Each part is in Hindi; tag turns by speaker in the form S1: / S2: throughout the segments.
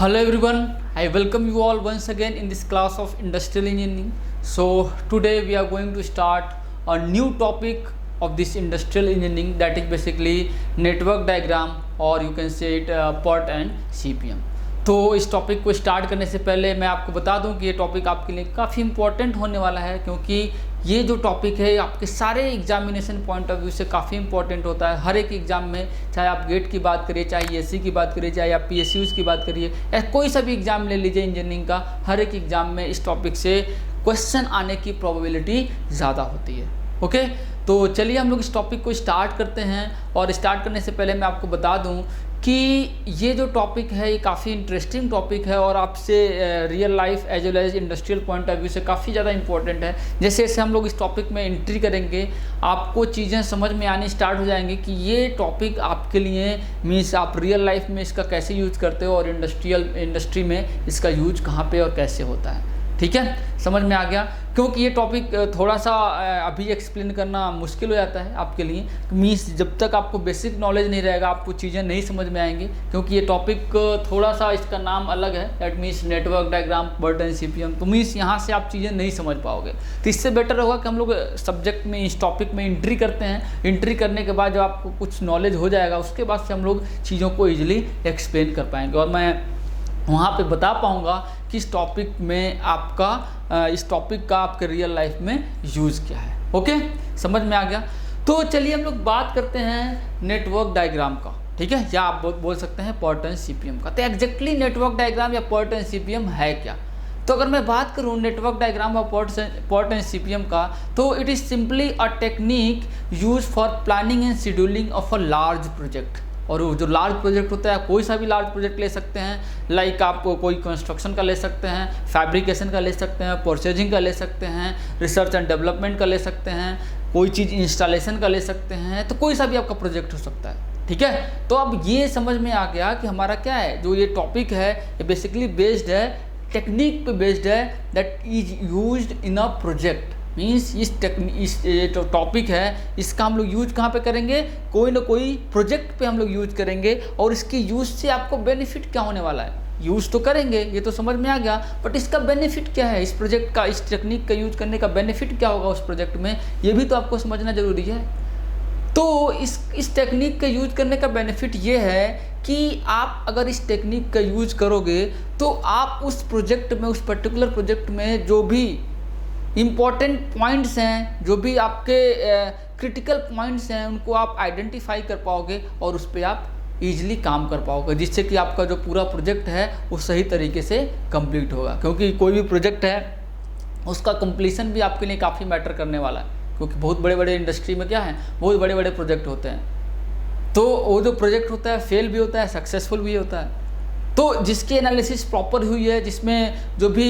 S1: Hello everyone, I welcome you all once again in this class of industrial engineering. So today we are going to start a new topic of this industrial engineering, that is basically network diagram or you can say it PERT and CPM. तो इस टॉपिक को स्टार्ट करने से पहले मैं आपको बता दूं कि ये टॉपिक आपके लिए काफ़ी इंपॉर्टेंट होने वाला है, क्योंकि ये जो टॉपिक है आपके सारे एग्जामिनेशन पॉइंट ऑफ व्यू से काफ़ी इंपॉर्टेंट होता है। हर एक एग्जाम में, चाहे आप गेट की बात करिए, चाहे एससी की बात करिए, चाहे आप पीएसयूज की बात करिए, या कोई सा भी एग्जाम ले लीजिए इंजीनियरिंग का, हर एक एग्जाम में इस टॉपिक से क्वेश्चन आने की प्रोबेबिलिटी ज़्यादा होती है। ओके, तो चलिए हम लोग इस टॉपिक को स्टार्ट करते हैं। और स्टार्ट करने से पहले मैं आपको बता दूं कि ये जो टॉपिक है ये काफ़ी इंटरेस्टिंग टॉपिक है और आपसे real life as well as industrial point of view से काफ़ी ज़्यादा इंपॉर्टेंट है। जैसे जैसे हम लोग इस टॉपिक में एंट्री करेंगे आपको चीज़ें समझ में आनी स्टार्ट हो जाएंगी कि ये टॉपिक आपके लिए मीन्स आप रियल लाइफ में इसका कैसे यूज़ करते हो और इंडस्ट्री में इसका यूज कहाँ पे और कैसे होता है। ठीक है, समझ में आ गया। क्योंकि ये टॉपिक थोड़ा सा अभी एक्सप्लेन करना मुश्किल हो जाता है आपके लिए, मीन्स जब तक आपको बेसिक नॉलेज नहीं रहेगा आपको चीज़ें नहीं समझ में आएंगी, क्योंकि ये टॉपिक थोड़ा सा इसका नाम अलग है, that means network diagram, PERT and CPM। तो मीन्स यहाँ से आप चीज़ें नहीं समझ पाओगे। तो इससे बेटर होगा कि हम लोग सब्जेक्ट में इस टॉपिक में एंट्री करते हैं। एंट्री करने के बाद जब आपको कुछ नॉलेज हो जाएगा उसके बाद से हम लोग चीज़ों को ईजिली एक्सप्लेन कर पाएंगे और मैं वहाँ पे बता पाऊँगा कि इस टॉपिक में इस टॉपिक का आपके रियल लाइफ में यूज़ क्या है। ओके, समझ में आ गया। तो चलिए हम लोग बात करते हैं नेटवर्क डायग्राम का, ठीक है, या आप बोल सकते हैं PERT एंड CPM का। तो एग्जैक्टली नेटवर्क डायग्राम या PERT एंड CPM है क्या? तो अगर मैं बात करूँ नेटवर्क डायग्राम और PERT एंड CPM का, तो it is simply a technique use for planning and scheduling of a large project. और जो लार्ज प्रोजेक्ट होता है, कोई सा भी लार्ज प्रोजेक्ट ले सकते हैं, लाइक आप कोई कंस्ट्रक्शन का ले सकते हैं, फैब्रिकेशन का ले सकते हैं, परचेजिंग का ले सकते हैं, रिसर्च एंड डेवलपमेंट का ले सकते हैं, कोई चीज़ इंस्टॉलेशन का ले सकते हैं, तो कोई सा भी आपका प्रोजेक्ट हो सकता है। ठीक है, तो अब ये समझ में आ गया कि हमारा क्या है, जो ये टॉपिक है ये बेसिकली बेस्ड है, टेक्निक पे बेस्ड है, that is used in a project. Means इस जो टॉपिक है इसका हम लोग यूज कहाँ पे करेंगे, कोई ना कोई प्रोजेक्ट पे हम लोग यूज करेंगे। और इसके यूज से आपको बेनिफिट क्या होने वाला है, यूज तो करेंगे ये तो समझ में आ गया, बट इसका बेनिफिट क्या है, इस प्रोजेक्ट का, इस टेक्निक का यूज करने का बेनिफिट क्या होगा उस प्रोजेक्ट में, ये भी तो आपको समझना जरूरी है। तो इस टेक्निक का यूज करने का बेनिफिट ये है कि आप अगर इस टेक्निक का यूज करोगे तो आप उस प्रोजेक्ट में, उस पर्टिकुलर प्रोजेक्ट में जो भी इम्पॉर्टेंट पॉइंट्स हैं, जो भी आपके क्रिटिकल पॉइंट्स हैं, उनको आप आइडेंटिफाई कर पाओगे और उस पर आप ईजिली काम कर पाओगे, जिससे कि आपका जो पूरा प्रोजेक्ट है वो सही तरीके से कंप्लीट होगा। क्योंकि कोई भी प्रोजेक्ट है उसका कंप्लीशन भी आपके लिए काफ़ी मैटर करने वाला है, क्योंकि बहुत बड़े बड़े इंडस्ट्री में क्या है, बहुत बड़े बड़े प्रोजेक्ट होते हैं। तो वो जो प्रोजेक्ट होता है फेल भी होता है, सक्सेसफुल भी होता है। तो जिसकी एनालिसिस प्रॉपर हुई है, जिसमें जो भी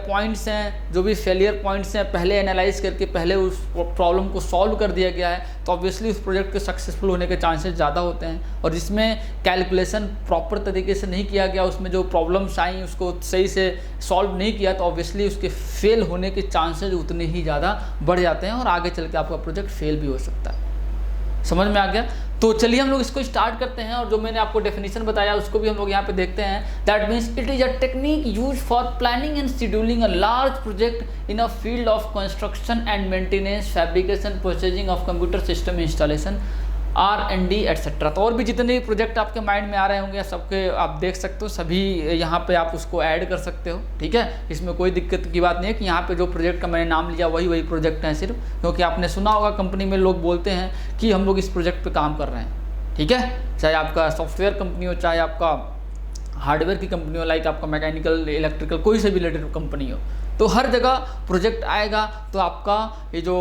S1: पॉइंट्स हैं, जो भी फेलियर पॉइंट्स हैं, पहले एनालाइज करके पहले उस प्रॉब्लम को सॉल्व कर दिया गया है, तो ऑब्वियसली उस प्रोजेक्ट के सक्सेसफुल होने के चांसेस ज़्यादा होते हैं। और जिसमें कैलकुलेशन प्रॉपर तरीके से नहीं किया गया, उसमें जो प्रॉब्लम्स आई उसको सही से सॉल्व नहीं किया, तो ऑब्वियसली उसके फेल होने के चांसेस उतने ही ज़्यादा बढ़ जाते हैं और आगे चल के आपका प्रोजेक्ट फेल भी हो सकता है। समझ में आ गया। तो चलिए हम लोग इसको स्टार्ट करते हैं और जो मैंने आपको डेफिनेशन बताया उसको भी हम लोग यहाँ पे देखते हैं। That means it is a technique use for planning and scheduling a large project in a field of construction and maintenance, fabrication, purchasing of computer system installation, R&D etcetera. तो और भी जितने भी प्रोजेक्ट आपके माइंड में आ रहे होंगे सबके आप देख सकते हो, सभी यहाँ पे आप उसको ऐड कर सकते हो। ठीक है, इसमें कोई दिक्कत की बात नहीं है कि यहाँ पे जो प्रोजेक्ट का मैंने नाम लिया वही प्रोजेक्ट हैं सिर्फ, क्योंकि आपने सुना होगा कंपनी में लोग बोलते हैं कि हम लोग इस प्रोजेक्ट पे काम कर रहे हैं। ठीक है, चाहे आपका सॉफ्टवेयर कंपनी हो, चाहे आपका हार्डवेयर की कंपनी हो, लाइक आपका मैकेनिकल, इलेक्ट्रिकल, कोई से भी रिलेटेड कंपनी हो, तो हर जगह प्रोजेक्ट आएगा तो आपका ये जो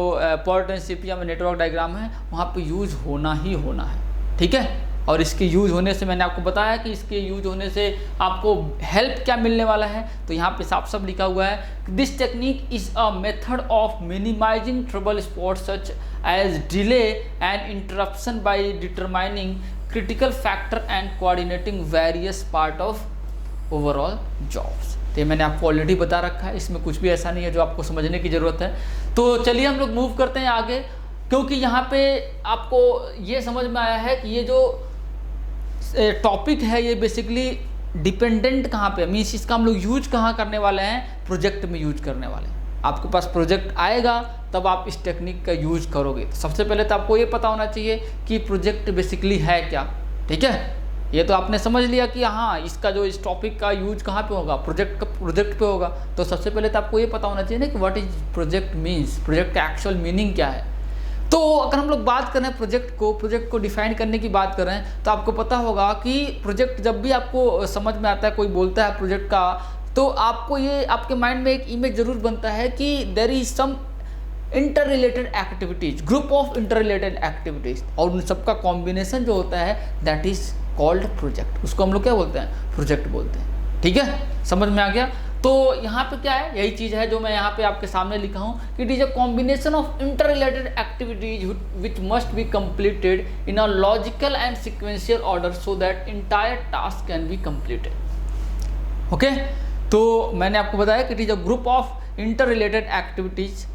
S1: PERT and CPM network diagram है वहाँ पे यूज़ होना ही होना है। ठीक है, और इसके यूज़ होने से मैंने आपको बताया कि इसके यूज़ होने से आपको हेल्प क्या मिलने वाला है। तो यहाँ पे साफ साफ लिखा हुआ है, this technique is a method of minimising trouble spot such as delay and interruption by determining critical factor and coordinating various part of overall jobs. तो मैंने आपको ऑलरेडी बता रखा है, इसमें कुछ भी ऐसा नहीं है जो आपको समझने की ज़रूरत है। तो चलिए हम लोग मूव करते हैं आगे, क्योंकि यहाँ पे आपको ये समझ में आया है कि ये जो टॉपिक है ये बेसिकली डिपेंडेंट कहाँ पे, मीन्स इसका हम लोग यूज कहाँ करने वाले हैं, प्रोजेक्ट में यूज करने वाले हैं। आपके पास प्रोजेक्ट आएगा तब आप इस टेक्निक का यूज करोगे। तो सबसे पहले तो आपको ये पता होना चाहिए कि प्रोजेक्ट बेसिकली है क्या। ठीक है, ये तो आपने समझ लिया कि हाँ इसका जो इस टॉपिक का यूज कहाँ पे होगा, प्रोजेक्ट पे होगा। तो सबसे पहले तो आपको ये पता होना चाहिए ना कि what is project means, project का एक्चुअल मीनिंग क्या है। तो अगर हम लोग बात कर रहे हैं प्रोजेक्ट को डिफाइन करने की बात कर रहे हैं, तो आपको पता होगा कि प्रोजेक्ट जब भी आपको समझ में आता है, कोई बोलता है प्रोजेक्ट का, तो आपको ये आपके माइंड में एक इमेज जरूर बनता है कि there is some inter related activities, group of inter related activities, और उन सबका कॉम्बिनेशन जो होता है दैट इज कॉल्ड प्रोजेक्ट। उसको हम लोग क्या बोलते हैं, प्रोजेक्ट बोलते हैं। ठीक है, समझ में आ गया। तो यहाँ पे क्या है, यही चीज़ है जो मैं यहाँ पे आपके सामने लिखा हूँ कि it is a combination of inter related activities which must be completed in a logical and sequential order so that entire task can be completed. Okay, तो मैंने आपको बताया कि it is a group of inter related activities,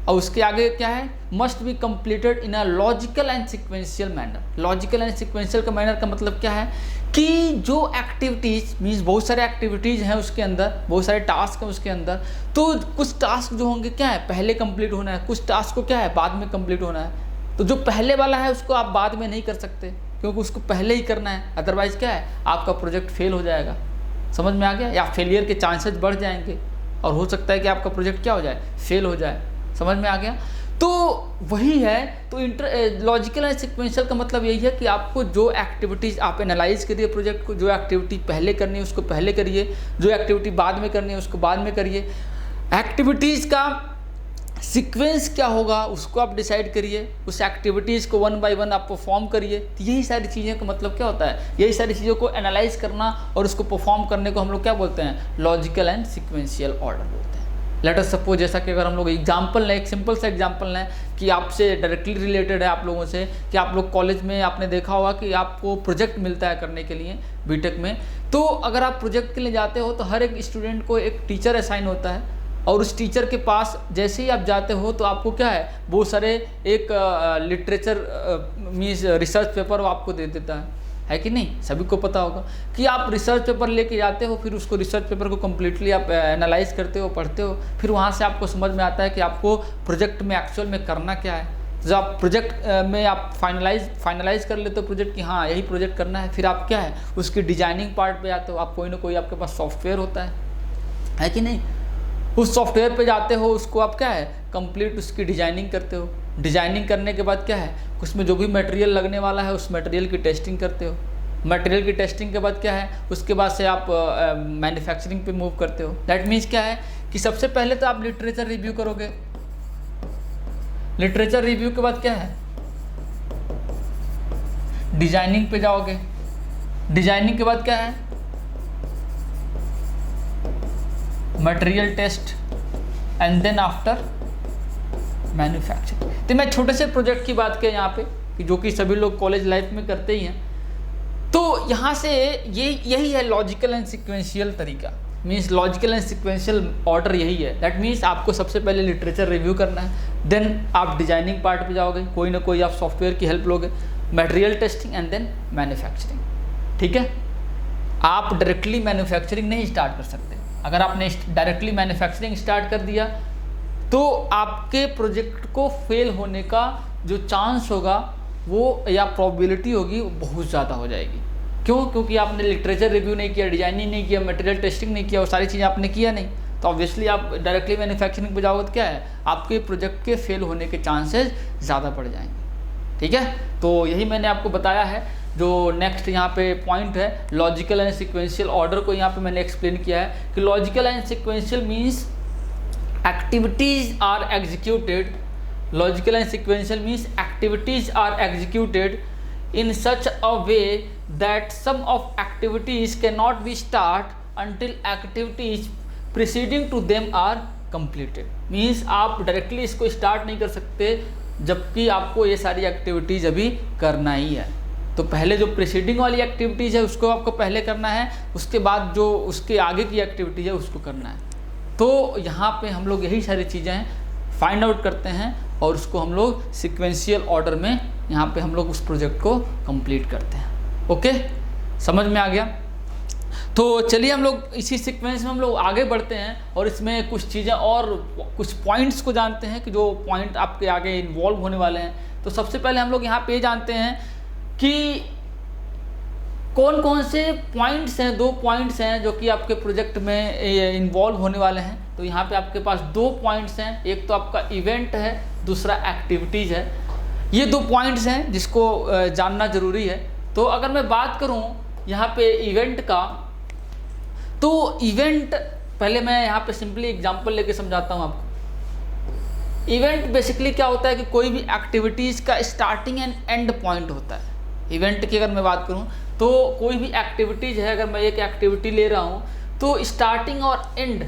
S1: और उसके आगे क्या है, must be completed in a logical and sequential manner. Logical and sequential का मैनर का मतलब क्या है कि जो एक्टिविटीज़ मीन्स बहुत सारे एक्टिविटीज़ हैं उसके अंदर, बहुत सारे टास्क हैं उसके अंदर, तो कुछ टास्क जो होंगे क्या है पहले कंप्लीट होना है, कुछ टास्क को क्या है बाद में कंप्लीट होना है। तो जो पहले वाला है उसको आप बाद में नहीं कर सकते क्योंकि उसको पहले ही करना है, अदरवाइज क्या है आपका प्रोजेक्ट फेल हो जाएगा। समझ में आ गया, या फेलियर के चांसेस बढ़ जाएंगे और हो सकता है कि आपका प्रोजेक्ट क्या हो जाए, फेल हो जाए। समझ में आ गया। तो वही है, तो लॉजिकल एंड सिक्वेंशियल का मतलब यही है कि आपको जो एक्टिविटीज़ आप एनालाइज करिए प्रोजेक्ट को, जो एक्टिविटी पहले करनी है उसको पहले करिए, जो एक्टिविटी बाद में करनी है उसको बाद में करिए। एक्टिविटीज़ का सीक्वेंस क्या होगा उसको आप डिसाइड करिए, उस एक्टिविटीज़ को वन बाय वन आप परफॉर्म करिए। तो यही सारी चीज़ें का मतलब क्या होता है, यही सारी चीज़ों को एनालाइज करना और उसको परफॉर्म करने को हम लोग क्या बोलते हैं, लॉजिकल एंड सिक्वेंशियल ऑर्डर बोलते हैं। लेट अस सपोज, जैसा कि अगर हम लोग एग्जाम्पल लें, एक सिंपल सा एग्जाम्पल लें कि आपसे डायरेक्टली रिलेटेड है आप लोगों से, कि आप लोग कॉलेज में आपने देखा होगा कि आपको प्रोजेक्ट मिलता है करने के लिए बीटेक में। तो अगर आप प्रोजेक्ट के लिए जाते हो तो हर एक स्टूडेंट को एक टीचर असाइन होता है, और उस टीचर के पास जैसे ही आप जाते हो तो आपको क्या है, बहुत सारे एक लिटरेचर मीन्स रिसर्च पेपर वो आपको दे देता है कि नहीं। सभी को पता होगा कि आप रिसर्च पेपर लेके जाते हो, फिर उसको रिसर्च पेपर को कम्प्लीटली आप एनालाइज करते हो, पढ़ते हो, फिर वहाँ से आपको समझ में आता है कि आपको प्रोजेक्ट में एक्चुअल में करना क्या है। जब आप प्रोजेक्ट में आप फाइनलाइज कर लेते हो प्रोजेक्ट कि हाँ यही प्रोजेक्ट करना है, फिर आप क्या है उसकी डिजाइनिंग पार्ट पे जाते हो। आप कोई ना कोई आपके पास सॉफ्टवेयर होता है कि नहीं, उस सॉफ्टवेयर पे जाते हो, उसको आप क्या है कंप्लीट उसकी डिजाइनिंग करते हो। डिजाइनिंग करने के बाद क्या है, उसमें जो भी मटेरियल लगने वाला है उस मटेरियल की टेस्टिंग करते हो। मटेरियल की टेस्टिंग के बाद क्या है, उसके बाद से आप मैन्युफैक्चरिंग पे मूव करते हो। दैट मीन्स क्या है कि सबसे पहले तो आप लिटरेचर रिव्यू करोगे, लिटरेचर रिव्यू के बाद क्या है डिजाइनिंग पे जाओगे, डिजाइनिंग के बाद क्या है material test, and then after manufacturing. तो मैं छोटे से प्रोजेक्ट की बात किया यहाँ पे कि जो कि सभी लोग कॉलेज लाइफ में करते ही हैं। तो यहाँ से यही है लॉजिकल एंड सिक्वेंशियल तरीका, means logical and sequential order यही है। दैट मीन्स आपको सबसे पहले लिटरेचर रिव्यू करना है, देन आप डिजाइनिंग पार्ट पे जाओगे, कोई ना कोई आप सॉफ्टवेयर की हेल्प लोगे, material testing and then manufacturing. ठीक है, आप डायरेक्टली मैन्युफैक्चरिंग नहीं स्टार्ट कर सकते। अगर आपने डायरेक्टली मैन्युफैक्चरिंग स्टार्ट कर दिया तो आपके प्रोजेक्ट को फेल होने का जो चांस होगा वो या प्रोबेबिलिटी होगी वो बहुत ज़्यादा हो जाएगी। क्यों? क्योंकि आपने लिटरेचर रिव्यू नहीं किया, डिजाइनिंग नहीं किया, मटेरियल टेस्टिंग नहीं किया, वो सारी चीज़ें आपने किया नहीं, तो ऑब्वियसली आप डायरेक्टली मैन्युफैक्चरिंग पे जाओगे तो क्या है आपके प्रोजेक्ट के फेल होने के चांसेस ज़्यादा बढ़ जाएंगे। ठीक है, तो यही मैंने आपको बताया है। जो नेक्स्ट यहाँ पे पॉइंट है लॉजिकल एंड सिक्वेंशियल ऑर्डर को यहाँ पे मैंने एक्सप्लेन किया है कि logical and sequential means activities are executed, logical and sequential means activities are executed in such a way that some of activities cannot be start until activities preceding to them are completed। means आप डायरेक्टली इसको स्टार्ट नहीं कर सकते जबकि आपको ये सारी एक्टिविटीज़ अभी करना ही है। तो पहले जो प्रीसीडिंग वाली एक्टिविटीज़ है उसको आपको पहले करना है, उसके बाद जो उसके आगे की एक्टिविटीज़ है उसको करना है। तो यहाँ पे हम लोग यही सारी चीज़ें फाइंड आउट करते हैं और उसको हम लोग सिक्वेंशियल ऑर्डर में यहाँ पे हम लोग उस प्रोजेक्ट को कंप्लीट करते हैं। ओके, समझ में आ गया। तो चलिए हम लोग इसी सीक्वेंस में हम लोग आगे बढ़ते हैं और इसमें कुछ चीज़ें और कुछ पॉइंट्स को जानते हैं कि जो पॉइंट आपके आगे इन्वॉल्व होने वाले हैं। तो सबसे पहले हम लोग यहाँ पे जानते हैं कि कौन कौन से पॉइंट्स हैं, 2 पॉइंट्स हैं जो कि आपके प्रोजेक्ट में इन्वॉल्व होने वाले हैं। तो यहाँ पे आपके पास 2 पॉइंट्स हैं, एक तो आपका इवेंट है, दूसरा एक्टिविटीज़ है। ये 2 पॉइंट्स हैं जिसको जानना ज़रूरी है। तो अगर मैं बात करूँ यहाँ पे इवेंट का, तो इवेंट पहले मैं यहाँ पे सिंपली एग्जांपल लेके समझाता हूँ आपको। इवेंट बेसिकली क्या होता है कि कोई भी एक्टिविटीज़ का स्टार्टिंग एंड एंड पॉइंट होता है। इवेंट की अगर मैं बात करूँ तो कोई भी एक्टिविटीज़ है, अगर मैं एक एक्टिविटी ले रहा हूँ तो स्टार्टिंग और एंड,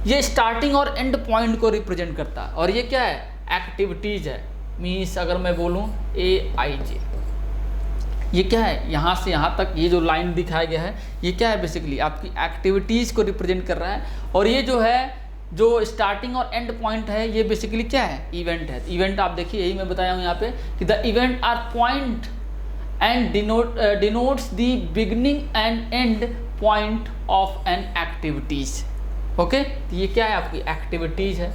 S1: ये स्टार्टिंग और एंड पॉइंट को रिप्रेजेंट करता है। और ये क्या है? एक्टिविटीज़ है। मीन्स अगर मैं बोलूँ AIJ, ये क्या है? यहाँ से यहाँ तक ये जो लाइन दिखाया गया है ये क्या है? बेसिकली आपकी एक्टिविटीज़ को रिप्रेजेंट कर रहा है। और ये जो है, जो स्टार्टिंग और एंड पॉइंट है, ये बेसिकली क्या है? इवेंट है। इवेंट आप देखिए, यही मैं बताया हूँ यहाँ पे कि the event are point and denotes the beginning and end point of an activities. Okay, तो ये क्या है? आपकी एक्टिविटीज़ है।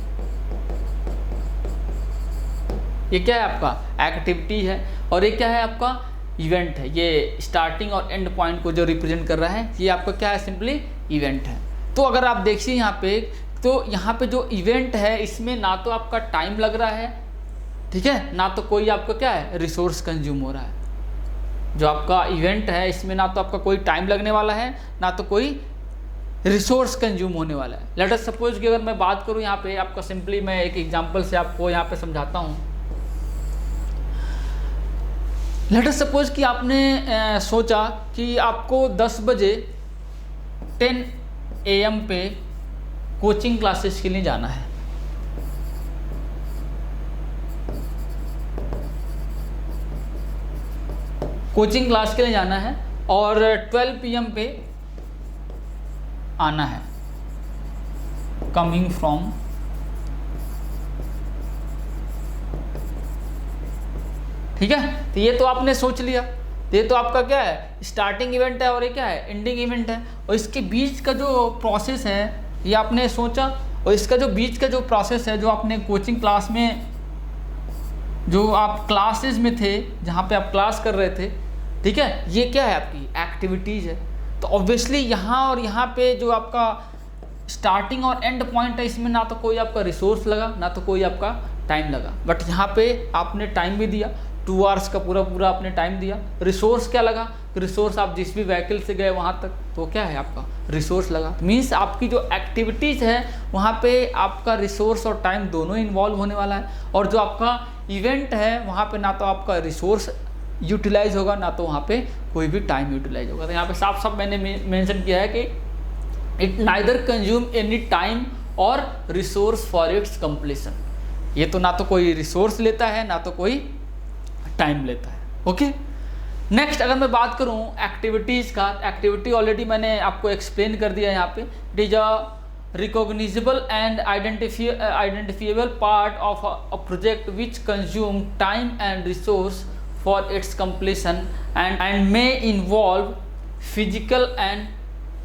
S1: ये क्या है? आपका एक्टिविटी है। और ये क्या है? आपका इवेंट है। ये स्टार्टिंग और एंड पॉइंट को जो रिप्रेजेंट कर रहा है, ये आपका क्या है? सिंपली इवेंट है। तो अगर आप देखिए यहाँ पे, तो यहाँ पे जो इवेंट है इसमें ना तो आपका टाइम लग रहा है, ठीक है, ना तो कोई आपका क्या है? रिसोर्स कंज्यूम हो रहा है। जो आपका इवेंट है इसमें ना तो आपका कोई टाइम लगने वाला है, ना तो कोई रिसोर्स कंज्यूम होने वाला है। लेट अस सपोज कि अगर मैं बात करूँ यहाँ पे आपका, सिंपली मैं एक एग्जांपल से आपको यहाँ पे समझाता हूँ। लेट अस सपोज कि आपने सोचा कि आपको 10 बजे 10 AM पे कोचिंग क्लासेस के लिए जाना है। कोचिंग क्लास के लिए जाना है और 12 PM पे आना है, कमिंग फ्रॉम ठीक है। तो ये तो आपने सोच लिया, ये तो आपका क्या है? स्टार्टिंग इवेंट है और ये क्या है? एंडिंग इवेंट है। और इसके बीच का जो प्रोसेस है ये आपने सोचा, और इसका जो बीच का जो प्रोसेस है, जो आपने कोचिंग क्लास में, जो आप क्लासेस में थे, जहाँ पे आप क्लास कर रहे थे, ठीक है, ये क्या है? आपकी एक्टिविटीज़ है। तो ऑब्वियसली यहाँ और यहाँ पे जो आपका स्टार्टिंग और एंड पॉइंट है, इसमें ना तो कोई आपका रिसोर्स लगा, ना तो कोई आपका टाइम लगा। बट यहाँ पे आपने टाइम भी दिया, 2 आवर्स का पूरा पूरा आपने टाइम दिया। रिसोर्स क्या लगा? रिसोर्स आप जिस भी व्हीकल से गए वहाँ तक, तो क्या है? आपका रिसोर्स लगा। मीन्स आपकी जो एक्टिविटीज़ है वहाँ पे आपका रिसोर्स और टाइम दोनों इन्वॉल्व होने वाला है। और जो आपका इवेंट है वहाँ पे ना तो आपका रिसोर्स यूटिलाइज होगा, ना तो वहाँ पे कोई भी टाइम यूटिलाइज होगा। तो यहाँ पे साफ साफ मैंने मेंशन किया है कि it neither consume any time और रिसोर्स फॉर इट्स कंप्लीशन। ये तो ना तो कोई रिसोर्स लेता है, ना तो कोई टाइम लेता है। ओके, नेक्स्ट अगर मैं बात करूं एक्टिविटीज़ का, एक्टिविटी ऑलरेडी मैंने आपको एक्सप्लेन कर दिया यहाँ पे। It is a recognisable and identifiable part of a project which consume time and resource for its completion and may involve physical and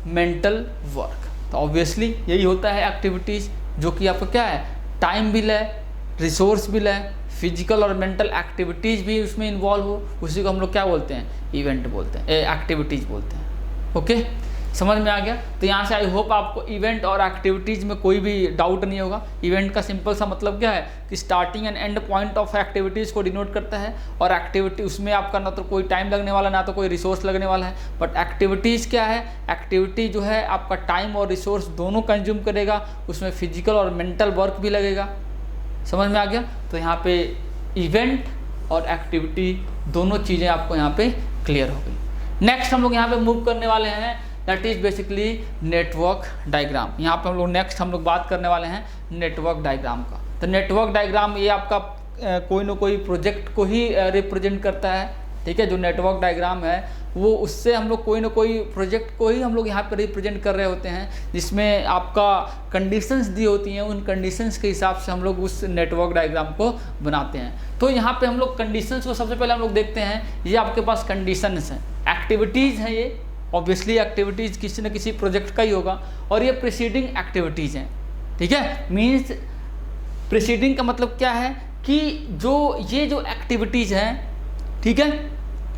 S1: mental work. तो ऑब्वियसली यही होता है एक्टिविटीज़, जो कि आपका क्या है? टाइम भी ले, रिसोर्स भी ले, फिजिकल और मेंटल एक्टिविटीज़ भी उसमें इन्वॉल्व हो, उसी को हम लोग क्या बोलते हैं? इवेंट बोलते हैं, एक्टिविटीज़ बोलते हैं। ओके, समझ में आ गया? तो यहाँ से आई होप आपको इवेंट और एक्टिविटीज़ में कोई भी डाउट नहीं होगा। इवेंट का सिंपल सा मतलब क्या है कि starting and end point of activities को डिनोट करता है। और एक्टिविटी उसमें आपका ना तो कोई टाइम लगने वाला, ना तो कोई रिसोर्स लगने वाला है। बट एक्टिविटीज़ क्या है? एक्टिविटी जो है आपका टाइम और रिसोर्स दोनों कंज्यूम करेगा, उसमें फिजिकल और मेंटल वर्क भी लगेगा। समझ में आ गया? तो यहाँ पे इवेंट और एक्टिविटी दोनों चीज़ें आपको यहाँ पे क्लियर हो गई। नेक्स्ट हम लोग यहाँ पे मूव करने वाले हैं, that is basically network diagram. यहाँ पे हम लोग नेक्स्ट हम लोग बात करने वाले हैं नेटवर्क डायग्राम का। तो नेटवर्क डायग्राम ये आपका कोई ना कोई प्रोजेक्ट को ही रिप्रेजेंट करता है, ठीक है। जो नेटवर्क डायग्राम है वो उससे हम लोग कोई ना कोई प्रोजेक्ट को ही हम लोग यहाँ पर रिप्रेजेंट कर रहे होते हैं, जिसमें आपका कंडीशंस दी होती हैं। उन कंडीशंस के हिसाब से हम लोग उस नेटवर्क डायग्राम को बनाते हैं। तो यहाँ पे हम लोग कंडीशंस को सबसे पहले हम लोग देखते हैं। ये आपके पास कंडीशंस हैं, एक्टिविटीज़ हैं ये, ऑब्वियसली एक्टिविटीज़ किसी न किसी प्रोजेक्ट का ही होगा, और ये प्रीसीडिंग एक्टिविटीज़ हैं, ठीक है। मीन्स प्रीसीडिंग का मतलब क्या है कि ये जो एक्टिविटीज़ हैं, ठीक है,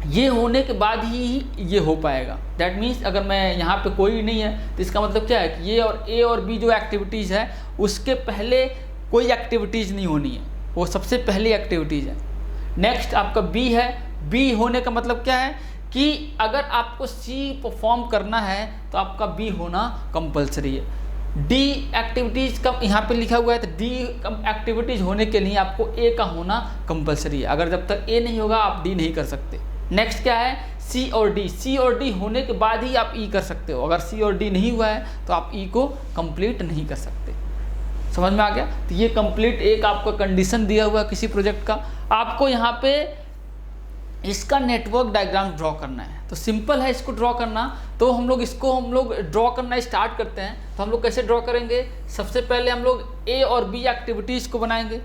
S1: ये होने के बाद ही ये हो पाएगा। दैट मीन्स अगर मैं यहाँ पे कोई नहीं है तो इसका मतलब क्या है कि ये और ए और बी जो एक्टिविटीज़ है उसके पहले कोई एक्टिविटीज़ नहीं होनी है, वो सबसे पहली एक्टिविटीज़ है। नेक्स्ट आपका बी है, बी होने का मतलब क्या है कि अगर आपको सी परफॉर्म करना है तो आपका बी होना कंपलसरी है। डी एक्टिविटीज़ का यहाँ पे लिखा हुआ है, तो डी एक्टिविटीज़ होने के लिए आपको ए का होना कंपलसरी है। अगर जब तक ए नहीं होगा आप डी नहीं कर सकते। नेक्स्ट क्या है, सी और डी, सी और डी होने के बाद ही आप ई कर सकते हो। अगर सी और डी नहीं हुआ है तो आप ई को कंप्लीट नहीं कर सकते। समझ में आ गया? तो ये कंप्लीट एक आपका कंडीशन दिया हुआ है किसी प्रोजेक्ट का। आपको यहाँ पे इसका नेटवर्क डायग्राम ड्रॉ करना है, तो सिंपल है इसको ड्रॉ करना। तो हम लोग ड्रॉ करना स्टार्ट करते हैं। तो हम लोग कैसे ड्रॉ करेंगे, सबसे पहले हम लोग ए और बी एक्टिविटीज़ को बनाएंगे।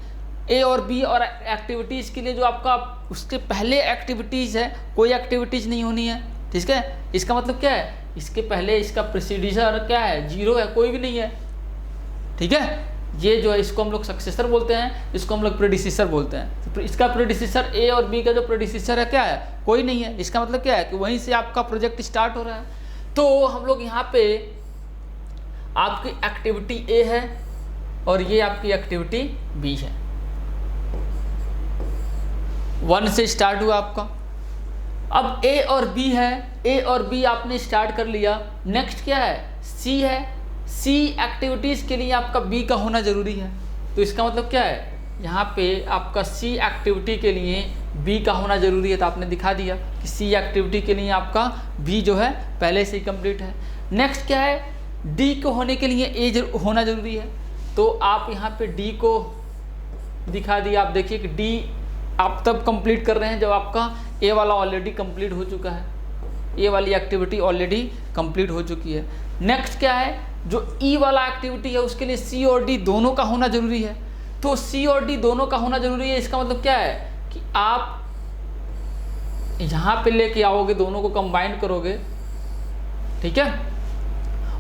S1: ए और बी और एक्टिविटीज़ के लिए जो आपका उसके पहले एक्टिविटीज़ है, कोई एक्टिविटीज़ नहीं होनी है, ठीक है। इसका मतलब क्या है, इसके पहले इसका प्रोसीडियर क्या है, जीरो है, कोई भी नहीं है, ठीक है। ये जो है इसको हम लोग सक्सेसर बोलते हैं, इसको हम लोग प्रेडिसेसर बोलते हैं। तो इसका प्रेडिसेसर ए और बी का जो प्रेडिसेसर है क्या है, कोई नहीं है। इसका मतलब क्या है कि वहीं से आपका प्रोजेक्ट स्टार्ट हो रहा है। तो हम लोग यहाँ पे आपकी एक्टिविटी ए है और ये आपकी एक्टिविटी बी है। 1 से स्टार्ट हुआ आपका। अब ए और बी है, ए और बी आपने स्टार्ट कर लिया। नेक्स्ट क्या है, सी है। सी एक्टिविटीज़ के लिए आपका बी का होना ज़रूरी है। तो इसका मतलब क्या है, यहाँ पे आपका सी एक्टिविटी के लिए बी का होना ज़रूरी है। तो आपने दिखा दिया कि सी एक्टिविटी के लिए आपका बी जो है पहले से ही कंप्लीट है। नेक्स्ट क्या है, डी को होने के लिए ए होना ज़रूरी है। तो आप यहाँ पे डी को दिखा दिया। आप देखिए कि डी आप तब कंप्लीट कर रहे हैं जब आपका ए वाला ऑलरेडी कंप्लीट हो चुका है, ए वाली एक्टिविटी ऑलरेडी कंप्लीट हो चुकी है। नेक्स्ट क्या है, जो ई वाला एक्टिविटी है उसके लिए सी और डी दोनों का होना ज़रूरी है। तो सी और डी दोनों का होना ज़रूरी है। इसका मतलब क्या है कि आप यहाँ पे लेके आओगे, दोनों को कंबाइन करोगे, ठीक है,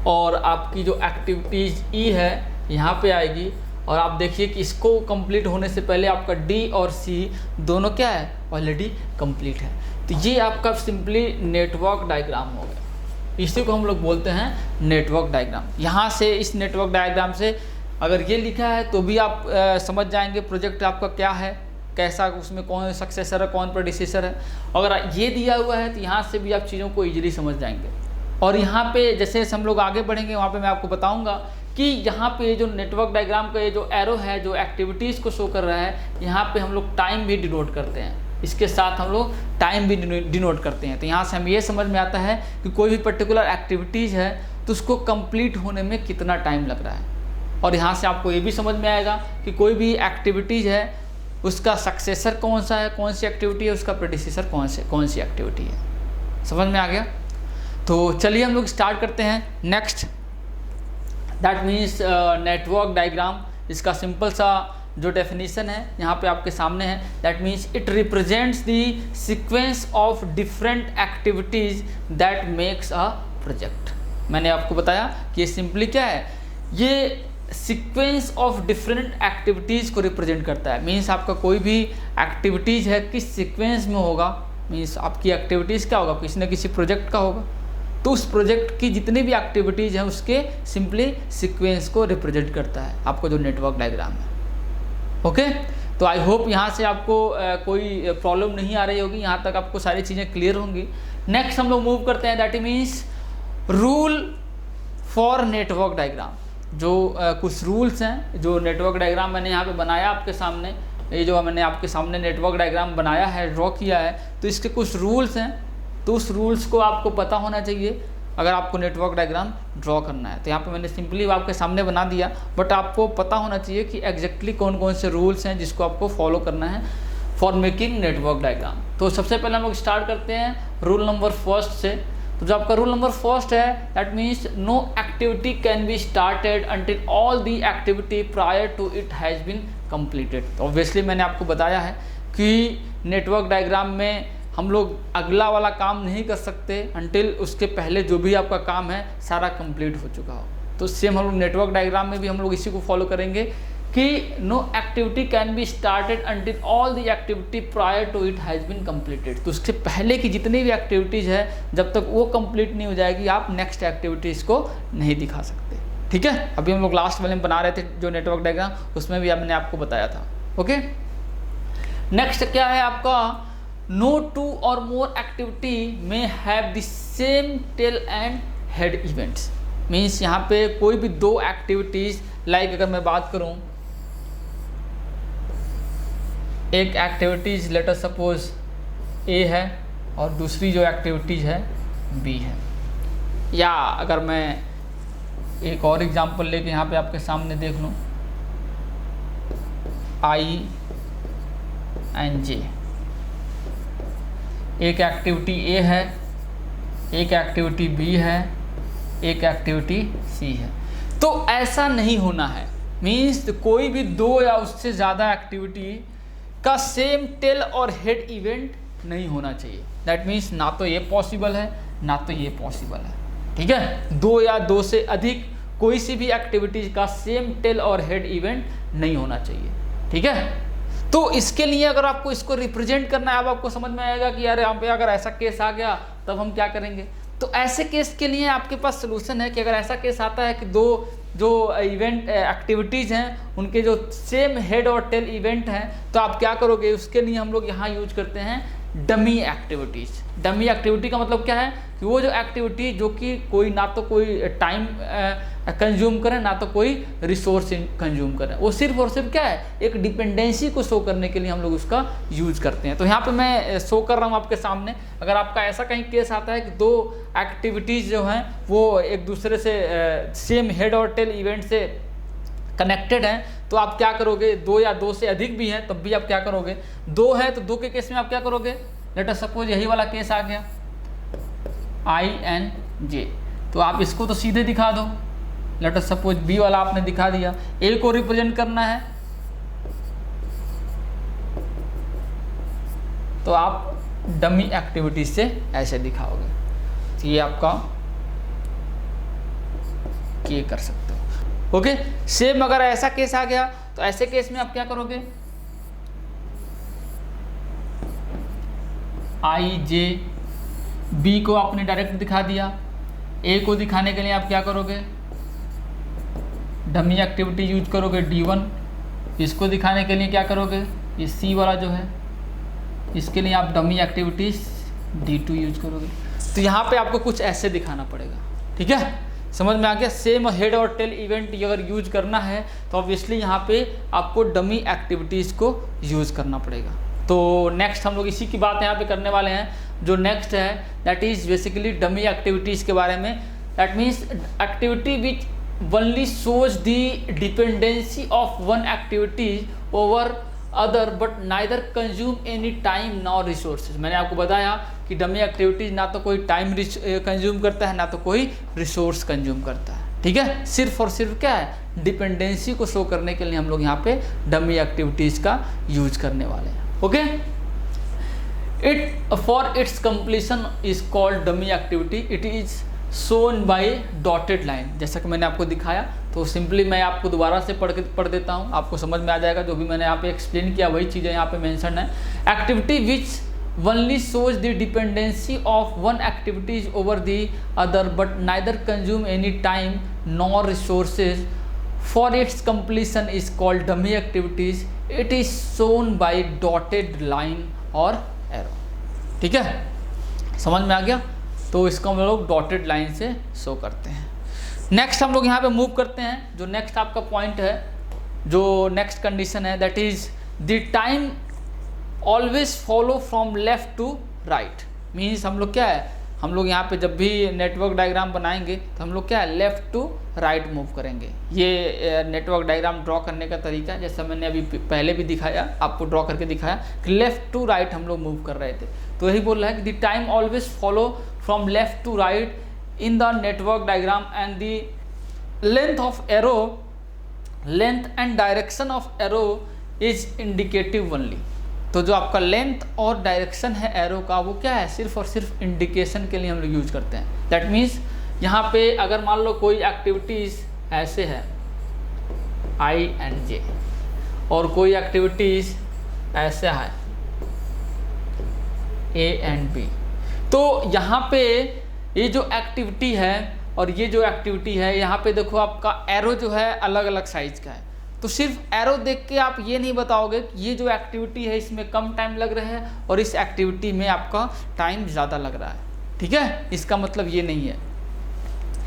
S1: और आपकी जो एक्टिविटीज़ ई है यहाँ पे आएगी। और आप देखिए कि इसको कंप्लीट होने से पहले आपका डी और सी दोनों क्या है, ऑलरेडी कंप्लीट है। तो ये आपका सिंपली नेटवर्क डायग्राम हो गया। इसी को हम लोग बोलते हैं नेटवर्क डायग्राम। यहाँ से इस नेटवर्क डायग्राम से अगर ये लिखा है तो भी आप समझ जाएंगे प्रोजेक्ट आपका क्या है, कैसा, उसमें कौन सक्सेसर है, कौन प्रेडिसेसर है। अगर ये दिया हुआ है तो यहाँ से भी आप चीज़ों को ईजिली समझ जाएंगे। और यहाँ पे जैसे हम लोग आगे बढ़ेंगे वहाँ पे मैं आपको बताऊँगा कि यहाँ पे जो नेटवर्क डायग्राम का ये जो एरो है जो एक्टिविटीज़ को शो कर रहा है, यहाँ पे हम लोग टाइम भी डिनोट करते हैं। इसके साथ हम लोग टाइम भी डिनोट करते हैं। तो यहाँ से हम ये समझ में आता है कि कोई भी पर्टिकुलर एक्टिविटीज़ है तो उसको कंप्लीट होने में कितना टाइम लग रहा है। और यहाँ से आपको ये भी समझ में आएगा कि कोई भी एक्टिविटीज़ है उसका सक्सेसर कौन सा है, कौन सी एक्टिविटी है, उसका प्रेडिसेसर कौन सी एक्टिविटी है। समझ में आ गया? तो चलिए हम लोग स्टार्ट करते हैं। Next that means network diagram. इसका सिंपल सा जो डेफिनेशन है यहाँ पे आपके सामने है। That means it represents the sequence of different activities that makes a project. मैंने आपको बताया कि ये सिंपली क्या है, ये सीक्वेंस ऑफ डिफरेंट एक्टिविटीज़ को रिप्रेजेंट करता है। मीन्स आपका कोई भी एक्टिविटीज़ है किस सीक्वेंस में होगा, मीन्स आपकी एक्टिविटीज़ क्या होगा, किसी न किसी प्रोजेक्ट का होगा। तो उस प्रोजेक्ट की जितनी भी एक्टिविटीज़ हैं उसके सिंपली सीक्वेंस को रिप्रेजेंट करता है आपको जो नेटवर्क डायग्राम है। ओके, तो आई होप यहाँ से आपको कोई प्रॉब्लम नहीं आ रही होगी, यहाँ तक आपको सारी चीज़ें क्लियर होंगी। नेक्स्ट हम लोग मूव करते हैं, that means rule for network diagram. जो कुछ रूल्स हैं जो नेटवर्क डायग्राम मैंने यहाँ पे बनाया आपके सामने, ये जो मैंने आपके सामने नेटवर्क डायग्राम बनाया है, ड्रॉ किया है, तो इसके कुछ रूल्स हैं। तो उस रूल्स को आपको पता होना चाहिए अगर आपको नेटवर्क डायग्राम ड्रॉ करना है। तो यहाँ पे मैंने सिंपली आपके सामने बना दिया, बट आपको पता होना चाहिए कि एग्जैक्टली कौन कौन से रूल्स हैं जिसको आपको फॉलो करना है फॉर मेकिंग नेटवर्क डायग्राम। तो सबसे पहले हम लोग स्टार्ट करते हैं रूल नंबर फर्स्ट से। तो जो आपका रूल नंबर फर्स्ट है, that means no activity can be started until all the activity prior to it has been completed. तो ऑब्वियसली मैंने आपको बताया है कि नेटवर्क डायग्राम में हम लोग अगला वाला काम नहीं कर सकते अंटिल उसके पहले जो भी आपका काम है सारा कंप्लीट हो चुका हो। तो सेम हम लोग नेटवर्क डायग्राम में भी हम लोग इसी को फॉलो करेंगे कि no activity can be started until all the activity prior to it has been completed. तो उससे पहले की जितनी भी एक्टिविटीज़ है जब तक वो कंप्लीट नहीं हो जाएगी आप नेक्स्ट एक्टिविटीज़ को नहीं दिखा सकते। ठीक है, अभी हम लोग लास्ट वाले में बना रहे थे जो नेटवर्क डायग्राम, उसमें भी मैंने आपको बताया था। ओके, नेक्स्ट क्या है आपका, no two or more activity may have the same tail and head events. Means यहाँ पे कोई भी दो एक्टिविटीज़ लाइक अगर मैं बात करूँ, एक एक्टिविटीज़ लेट अस सपोज ए है और दूसरी जो एक्टिविटीज़ है बी है, या अगर मैं एक और एग्जांपल लेके यहाँ पे आपके सामने देख लूँ, आई एंड जे, एक एक्टिविटी ए है, एक एक्टिविटी बी है, एक एक्टिविटी सी है। तो ऐसा नहीं होना है, मीन्स कोई भी दो या उससे ज़्यादा एक्टिविटी का सेम टेल और हेड इवेंट नहीं होना चाहिए। दैट मीन्स ना तो ये पॉसिबल है ना तो ये पॉसिबल है। ठीक है, दो या दो से अधिक कोई सी भी एक्टिविटीज का सेम टेल और हेड इवेंट नहीं होना चाहिए। ठीक है, तो इसके लिए अगर आपको इसको रिप्रेजेंट करना है, अब आपको समझ में आएगा कि यार यहाँ पे अगर ऐसा केस आ गया तब हम क्या करेंगे। तो ऐसे केस के लिए आपके पास सोल्यूशन है कि अगर ऐसा केस आता है कि दो जो इवेंट एक्टिविटीज़ हैं उनके जो सेम हेड और टेल इवेंट हैं, तो आप क्या करोगे, उसके लिए हम लोग यहाँ यूज करते हैं डमी एक्टिविटीज़। डमी एक्टिविटी का मतलब क्या है कि वो जो एक्टिविटी जो कि कोई ना तो कोई टाइम कंज्यूम करे ना तो कोई रिसोर्स कंज्यूम करे, वो सिर्फ और सिर्फ क्या है, एक डिपेंडेंसी को शो करने के लिए हम लोग उसका यूज करते हैं। तो यहाँ पे मैं शो कर रहा हूँ आपके सामने, अगर आपका ऐसा कहीं केस आता है कि दो एक्टिविटीज़ जो हैं वो एक दूसरे से सेम हेड और टेल इवेंट से कनेक्टेड हैं, तो आप क्या करोगे, दो या दो से अधिक भी हैं तब भी आप क्या करोगे, दो है तो दो के केस में आप क्या करोगे, लेट अस सपोज यही वाला केस आ गया आई एन जे, तो आप इसको तो सीधे दिखा दो। लेट अस सपोज बी वाला आपने दिखा दिया, ए को रिप्रेजेंट करना है तो आप डमी एक्टिविटीज से ऐसे दिखाओगे, तो ये आपका के कर सकते हो। ओके, सेम अगर ऐसा केस आ गया तो ऐसे केस में आप क्या करोगे, आई जे बी को आपने डायरेक्ट दिखा दिया, ए को दिखाने के लिए आप क्या करोगे, डमी एक्टिविटी यूज करोगे D1, इसको दिखाने के लिए क्या करोगे, ये सी वाला जो है इसके लिए आप डमी एक्टिविटीज D2 यूज करोगे। तो यहाँ पे आपको कुछ ऐसे दिखाना पड़ेगा। ठीक है, समझ में आ गया। सेम हेड और टेल इवेंट अगर यूज करना है तो ऑब्वियसली यहाँ पे आपको डमी एक्टिविटीज़ को यूज करना पड़ेगा। तो नेक्स्ट हम लोग इसी की बात यहाँ पे करने वाले हैं। जो नेक्स्ट है that is basically dummy activities के बारे में। That means activity which only shows the dependency of one activity over other but neither consume any time nor resources। मैंने आपको बताया कि डमी एक्टिविटीज ना तो कोई टाइम कंज्यूम करता है ना तो कोई रिसोर्स कंज्यूम करता है। ठीक है, सिर्फ और सिर्फ क्या है, डिपेंडेंसी को शो करने के लिए हम लोग यहाँ पे डमी एक्टिविटीज का यूज करने वाले हैं। Okay, it for its completion is called dummy activity, it is shown by dotted line. जैसा कि मैंने आपको दिखाया, तो सिंपली मैं आपको दोबारा से पढ़ देता हूँ, आपको समझ में आ जाएगा। जो भी मैंने यहाँ पे एक्सप्लेन किया वही चीज़ें यहाँ पे मेंशन है। Activity which only shows the dependency of one activities over the other but neither consume any time nor resources for its completion is called dummy activities, it is shown by dotted line और एरो। ठीक है, समझ में आ गया। तो इसको हम लोग डॉटेड लाइन से शो करते हैं। नेक्स्ट हम लोग यहाँ पे मूव करते हैं। जो नेक्स्ट आपका पॉइंट है, जो नेक्स्ट कंडीशन है, that is the time always follow from left to right. Means हम लोग क्या है, हम लोग यहाँ पे जब भी नेटवर्क डायग्राम बनाएंगे तो हम लोग क्या है, लेफ्ट टू राइट मूव करेंगे। ये नेटवर्क डायग्राम ड्रॉ करने का तरीका है, जैसा मैंने अभी पहले भी दिखाया, आपको ड्रॉ करके दिखाया कि लेफ्ट टू राइट हम लोग मूव कर रहे थे। तो यही बोल रहा है कि the time always follow from left to right in the network diagram and the length of arrow, length and direction of arrow is indicative only. तो जो आपका लेंथ और डायरेक्शन है एरो का वो क्या है, सिर्फ और सिर्फ इंडिकेशन के लिए हम लोग यूज करते हैं। दैट मीन्स यहाँ पे अगर मान लो कोई एक्टिविटीज़ ऐसे है आई एंड जे, और कोई एक्टिविटीज़ ऐसे है ए एंड बी, तो यहाँ पे ये जो एक्टिविटी है और ये जो एक्टिविटी है, यहाँ पे देखो आपका एरो जो है अलग अलग साइज का है। तो सिर्फ एरो देख के आप ये नहीं बताओगे कि ये जो एक्टिविटी है इसमें कम टाइम लग रहा है और इस एक्टिविटी में आपका टाइम ज़्यादा लग रहा है, ठीक है। इसका मतलब ये नहीं है।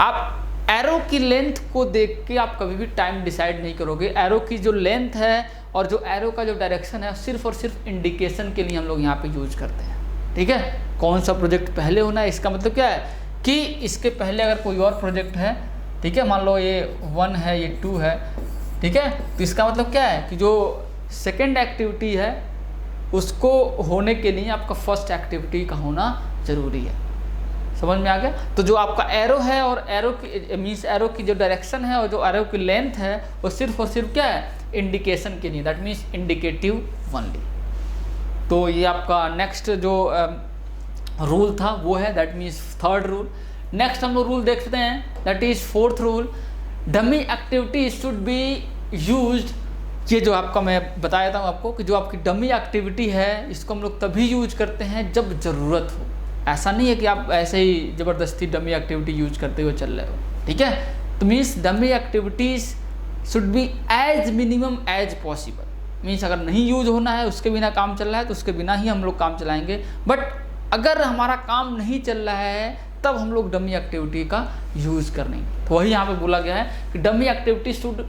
S1: आप एरो की लेंथ को देख के आप कभी भी टाइम डिसाइड नहीं करोगे। एरो की जो लेंथ है और जो एरो का जो डायरेक्शन है सिर्फ और सिर्फ इंडिकेशन के लिए हम लोग यहाँ पे यूज करते हैं, ठीक है। कौन सा प्रोजेक्ट पहले होना है, इसका मतलब क्या है कि इसके पहले अगर कोई और प्रोजेक्ट है, ठीक है, मान लो ये 1 है, ये 2 है, ठीक है, तो इसका मतलब क्या है कि जो सेकेंड एक्टिविटी है उसको होने के लिए आपका फर्स्ट एक्टिविटी का होना ज़रूरी है। समझ में आ गया। तो जो आपका एरो है और एरो की मीन्स एरो की जो डायरेक्शन है और जो एरो की लेंथ है वो सिर्फ और सिर्फ क्या है, इंडिकेशन के लिए, दैट मीन्स इंडिकेटिव ओनली। तो ये आपका नेक्स्ट जो रूल था वो है, that means third rule. Next हम लोग रूल देखते हैं, that is fourth rule, dummy activity should be used. ये जो आपका मैं बताया था आपको कि जो आपकी डमी एक्टिविटी है इसको हम लोग तभी यूज करते हैं जब ज़रूरत हो। ऐसा नहीं है कि आप ऐसे ही ज़बरदस्ती डमी एक्टिविटी यूज करते हुए चल रहे हो, ठीक है। तो means dummy activities should be as minimum as possible. Means अगर नहीं यूज होना है, उसके बिना काम चल रहा है तो उसके बिना ही हम लोग काम चलाएंगे। बट अगर हमारा काम नहीं चल रहा है तब हम लोग डमी एक्टिविटी का यूज़ करने। तो वही यहाँ पे बोला गया है कि dummy activity should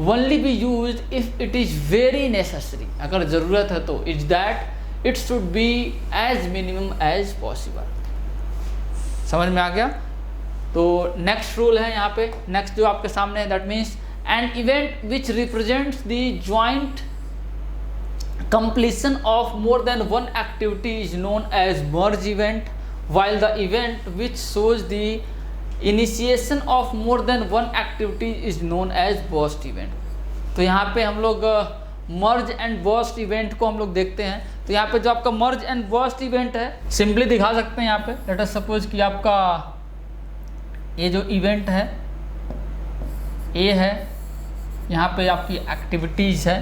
S1: only be use if it is very necessary. अगर ज़रूरत है तो is that it should be as minimum as possible. समझ में आ गया। तो नेक्स्ट रूल है यहाँ पे, नेक्स्ट जो आपके सामने है, that means an event which represents the joint completion of more than one activity is known as merge event, while the event which shows the initiation of more than one activity is known as burst event। तो यहाँ पे हम लोग merge and burst event को हम लोग देखते हैं। तो यहाँ पे जो आपका merge and burst event है सिंपली दिखा सकते हैं यहाँ पे। लेट अस सपोज कि आपका ये जो इवेंट है ए है, यहाँ पे आपकी एक्टिविटीज़ है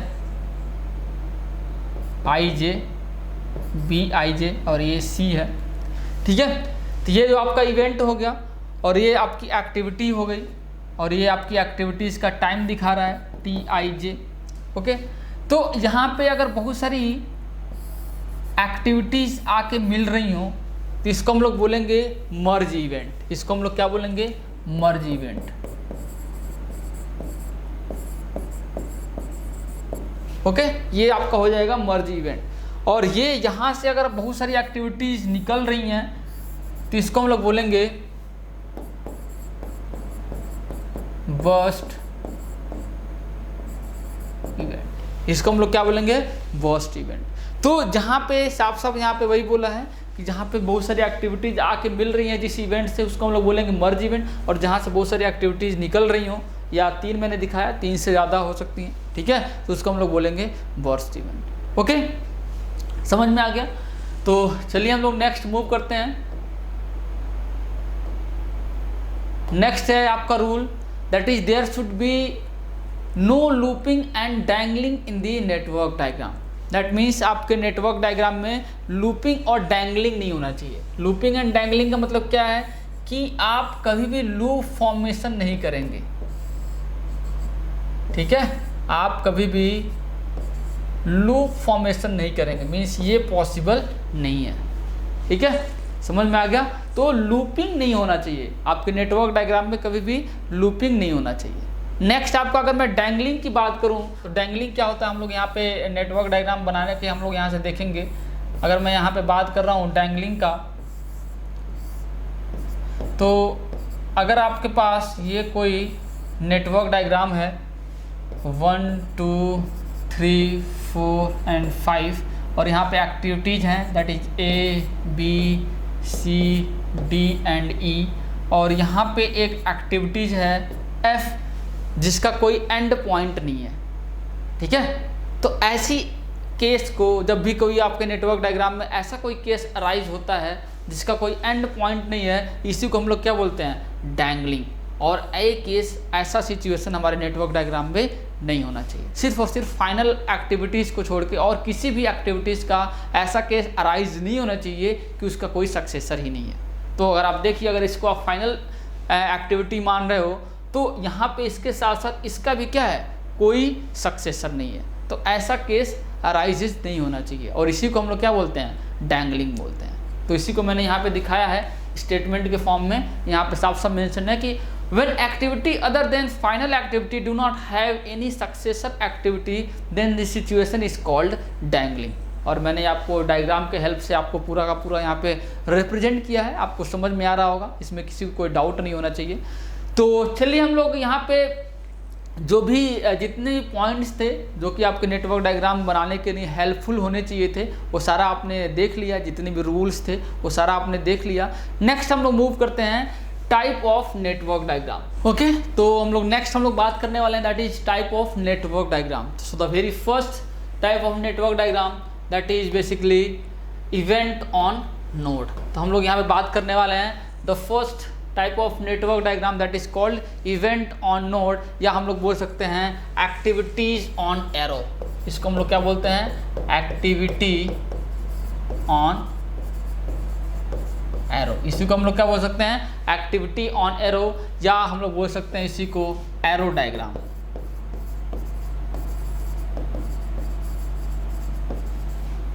S1: आई जे, बी आई जे और ये सी है, ठीक है। तो ये जो आपका इवेंट हो गया और ये आपकी एक्टिविटी हो गई और ये आपकी एक्टिविटीज़ का टाइम दिखा रहा है टी आई जे, ओके। तो यहाँ पे अगर बहुत सारी एक्टिविटीज़ आके मिल रही हों तो इसको हम लोग बोलेंगे मर्ज इवेंट। इसको हम लोग क्या बोलेंगे, मर्ज इवेंट, ओके। ये आपका हो जाएगा मर्ज इवेंट। और ये यहाँ से अगर बहुत सारी एक्टिविटीज निकल रही हैं तो इसको हम लोग बोलेंगे बर्स्ट इवेंट। इसको हम लोग क्या बोलेंगे, बर्स्ट इवेंट। तो जहाँ पे साफ साफ यहाँ पे वही बोला है कि जहाँ पे बहुत सारी एक्टिविटीज आके मिल रही हैं जिस इवेंट से, उसको हम लोग बोलेंगे मर्ज इवेंट। और जहाँ से बहुत सारी एक्टिविटीज निकल रही हों, या 3 मैंने दिखाया, 3 से ज़्यादा हो सकती हैं, ठीक है, तो उसको हम लोग बोलेंगे बर्स्ट इवेंट, ओके। समझ में आ गया। तो चलिए हम लोग नेक्स्ट मूव करते हैं। नेक्स्ट है आपका rule, that is there should be no looping and dangling in the network diagram. That means आपके नेटवर्क डायग्राम में लूपिंग और डैंगलिंग नहीं होना चाहिए। लूपिंग एंड डैंगलिंग का मतलब क्या है कि आप कभी भी लूप फॉर्मेशन नहीं करेंगे, ठीक है। आप कभी भी लूप फॉर्मेशन नहीं करेंगे, मीन्स ये पॉसिबल नहीं है, ठीक है। समझ में आ गया। तो लूपिंग नहीं होना चाहिए आपके नेटवर्क डायग्राम में, कभी भी लूपिंग नहीं होना चाहिए। नेक्स्ट आपका अगर मैं डैंगलिंग की बात करूं तो डैंगलिंग क्या होता है, हम लोग यहाँ पे नेटवर्क डायग्राम बनाने के हम लोग यहाँ से देखेंगे। अगर मैं यहाँ पे बात कर रहा हूँ डैंगलिंग का, तो अगर आपके पास ये कोई नेटवर्क डायग्राम है 1 2 3 4 एंड 5 और यहाँ पे एक्टिविटीज़ हैं, that is A B C D and E, और यहाँ पे एक एक्टिविटीज़ है एफ जिसका कोई एंड पॉइंट नहीं है, ठीक है। तो ऐसी केस को, जब भी कोई आपके नेटवर्क डायग्राम में ऐसा कोई केस अराइज होता है जिसका कोई एंड पॉइंट नहीं है, इसी को हम लोग क्या बोलते हैं, डैंगलिंग। और ये केस, ऐसा सिचुएशन हमारे नेटवर्क डायग्राम में नहीं होना चाहिए। सिर्फ और सिर्फ फाइनल एक्टिविटीज़ को छोड़ के और किसी भी एक्टिविटीज़ का ऐसा केस अराइज नहीं होना चाहिए कि उसका कोई सक्सेसर ही नहीं है। तो अगर आप देखिए, अगर इसको आप फाइनल एक्टिविटी मान रहे हो तो यहाँ पे इसके साथ साथ इसका भी क्या है, कोई सक्सेसर नहीं है, तो ऐसा केस अराइजेज नहीं होना चाहिए और इसी को हम लोग क्या बोलते हैं, डैंगलिंग बोलते हैं। तो इसी को मैंने यहाँ पे दिखाया है स्टेटमेंट के फॉर्म में। यहाँ पे साफ साफ मेंशन है कि when activity other than final activity do not have any successor activity then this situation is called dangling। और मैंने आपको डायग्राम के हेल्प से आपको पूरा का पूरा यहाँ पे रिप्रेजेंट किया है, आपको समझ में आ रहा होगा, इसमें किसी को कोई डाउट नहीं होना चाहिए। तो चलिए हम लोग यहाँ पे जो भी जितने भी पॉइंट्स थे जो कि आपके नेटवर्क डायग्राम बनाने के लिए हेल्पफुल होने चाहिए थे वो सारा आपने देख लिया, जितने भी रूल्स थे वो सारा आपने देख लिया। नेक्स्ट हम लोग मूव करते हैं type of network diagram. Okay, तो हम लोग नेक्स्ट बात करने वाले हैं that is type of network diagram. So the very first type of network diagram that is basically event on node. तो हम लोग यहाँ पे बात करने वाले हैं the first type of network diagram that is called event on node, या हम लोग बोल सकते हैं एक्टिविटीज ऑन एरो। इसको हम लोग क्या बोलते हैं, एक्टिविटी ऑन एरो। इसी को हम लोग क्या बोल सकते हैं, एक्टिविटी ऑन एरो, या हम लोग बोल सकते हैं इसी को एरो डायग्राम।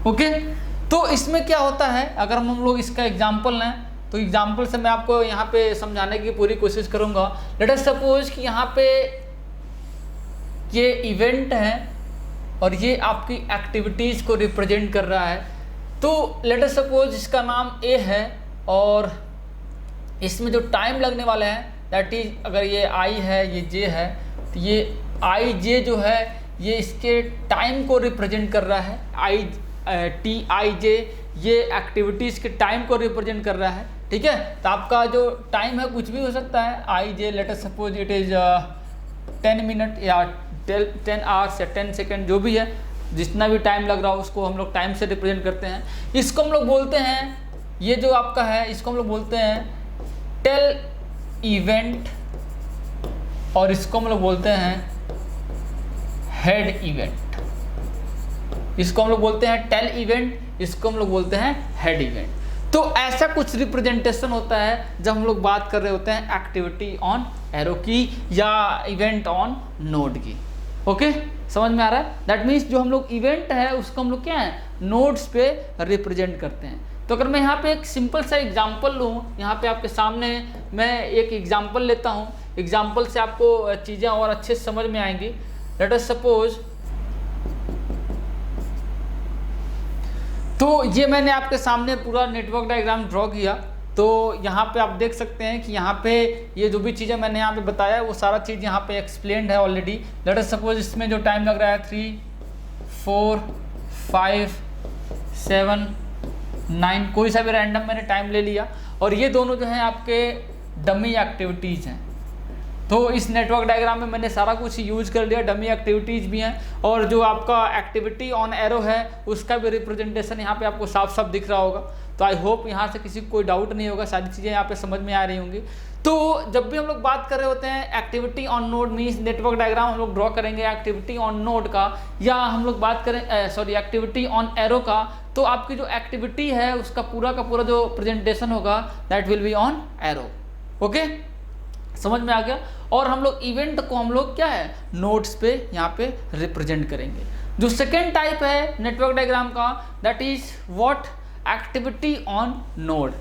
S1: ओके, तो इसमें क्या होता है, अगर हम लोग इसका एग्जांपल लें तो एग्जाम्पल से मैं आपको यहाँ पे समझाने की पूरी कोशिश करूँगा। लेट अस सपोज कि यहाँ पे ये इवेंट है और ये आपकी एक्टिविटीज़ को रिप्रेजेंट कर रहा है। तो लेट अस सपोज इसका नाम ए है और इसमें जो टाइम लगने वाला है दैट इज, अगर ये आई है ये जे है, तो ये आई जे जो है ये इसके टाइम को रिप्रेजेंट कर रहा है। टी आई जे ये एक्टिविटीज़ के टाइम को रिप्रेजेंट कर रहा है, ठीक है। तो आपका जो टाइम है कुछ भी हो सकता है, आई जे let us suppose it is 10 minute या 10 आवर्स या 10 सेकेंड, जो भी है, जितना भी टाइम लग रहा हो उसको हम लोग टाइम से रिप्रेजेंट करते हैं। इसको हम लोग बोलते हैं, ये जो आपका है इसको हम लोग बोलते हैं टेल इवेंट, और इसको हम लोग बोलते हैं हेड इवेंट। इसको हम लोग बोलते हैं टेल इवेंट, इसको हम लोग बोलते हैं हेड इवेंट। तो ऐसा कुछ रिप्रेजेंटेशन होता है जब हम लोग बात कर रहे होते हैं एक्टिविटी ऑन एरो की या इवेंट ऑन नोड की। ओके, समझ में आ रहा है? दैट मीन्स जो हम लोग इवेंट है उसको हम लोग क्या है, नोड्स पे रिप्रेजेंट करते हैं। तो अगर मैं यहाँ पे एक सिंपल सा एग्जांपल लूँ, यहाँ पे आपके सामने मैं एक एग्जांपल लेता हूँ, एग्जांपल से आपको चीज़ें और अच्छे से समझ में आएंगी। लेट अस सपोज, तो ये मैंने आपके सामने पूरा नेटवर्क डायग्राम ड्रॉ किया। तो यहाँ पे आप देख सकते हैं कि यहाँ पे ये जो भी चीज़ें मैंने यहाँ पे बताया है वो सारा चीज़ यहाँ पे एक्सप्लेन्ड है ऑलरेडी। लेट अस सपोज इसमें जो टाइम लग रहा है 3, 4, 5, 7, 9, कोई सा भी रैंडम मैंने टाइम ले लिया, और ये दोनों जो हैं आपके डमी एक्टिविटीज़ हैं। तो इस नेटवर्क डायग्राम में मैंने सारा कुछ यूज कर लिया, डमी एक्टिविटीज़ भी हैं, और जो आपका एक्टिविटी ऑन एरो है उसका भी रिप्रेजेंटेशन यहाँ पे आपको साफ साफ दिख रहा होगा। तो आई होप यहाँ से किसी को कोई डाउट नहीं होगा, सारी चीज़ें यहाँ पे समझ में आ रही होंगी। तो जब भी हम लोग बात कर रहे होते हैं activity on node means network diagram हम लोग ड्रॉ करेंगे एक्टिविटी ऑन नोड का, या हम लोग बात करें एक्टिविटी ऑन एरो का, तो आपकी जो एक्टिविटी है उसका पूरा का पूरा जो प्रेजेंटेशन होगा that will be on arrow. Okay, समझ में आ गया। और हम लोग इवेंट को हम लोग क्या है, नोड्स पे यहाँ पे रिप्रेजेंट करेंगे। जो सेकेंड टाइप है नेटवर्क डायग्राम का that is what, activity on node.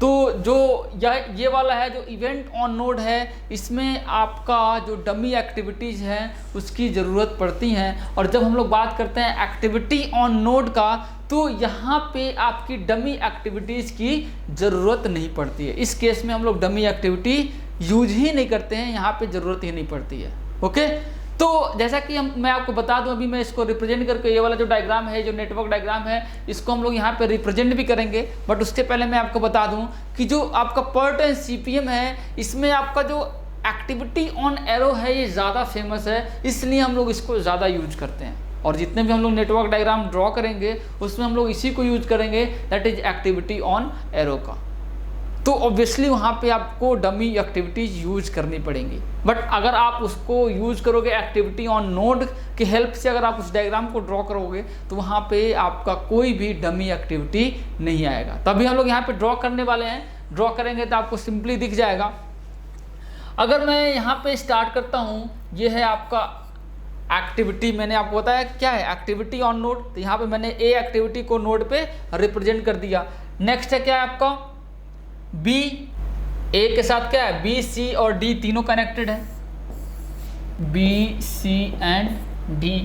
S1: तो जो ये वाला है जो इवेंट ऑन नोड है, इसमें आपका जो डमी एक्टिविटीज़ हैं उसकी ज़रूरत पड़ती हैं। और जब हम लोग बात करते हैं एक्टिविटी ऑन नोड का, तो यहाँ पे आपकी डमी एक्टिविटीज़ की ज़रूरत नहीं पड़ती है। इस केस में हम लोग डमी एक्टिविटी यूज ही नहीं करते हैं, यहाँ पे ज़रूरत ही नहीं पड़ती है। ओके, तो जैसा कि मैं आपको बता दूं, अभी मैं इसको रिप्रेजेंट करके, ये वाला जो डायग्राम है, जो नेटवर्क डायग्राम है, इसको हम लोग यहाँ पे रिप्रेजेंट भी करेंगे। बट उससे पहले मैं आपको बता दूं कि जो आपका PERT एंड CPM है, इसमें आपका जो एक्टिविटी ऑन एरो है ये ज़्यादा फेमस है, इसलिए हम लोग इसको ज़्यादा यूज करते हैं। और जितने भी हम लोग नेटवर्क डायग्राम ड्रॉ करेंगे उसमें हम लोग इसी को यूज करेंगे, that is activity on arrow का। तो ऑब्वियसली वहाँ पे आपको डमी एक्टिविटीज यूज करनी पड़ेंगी, बट अगर आप उसको यूज करोगे एक्टिविटी ऑन नोड की हेल्प से, अगर आप उस डायग्राम को ड्रॉ करोगे तो वहाँ पे आपका कोई भी डमी एक्टिविटी नहीं आएगा। तभी हम लोग यहाँ पे ड्रॉ करने वाले हैं, ड्रॉ करेंगे तो आपको सिंपली दिख जाएगा। अगर मैं यहाँ पे स्टार्ट करता हूँ, ये है आपका एक्टिविटी, मैंने आपको बताया क्या है एक्टिविटी ऑन नोड, तो यहाँ पे मैंने ए एक्टिविटी को नोड पे रिप्रेजेंट कर दिया। नेक्स्ट है क्या है आपका बी, ए के साथ क्या है बी, सी और डी तीनों कनेक्टेड है, बी, सी एंड डी।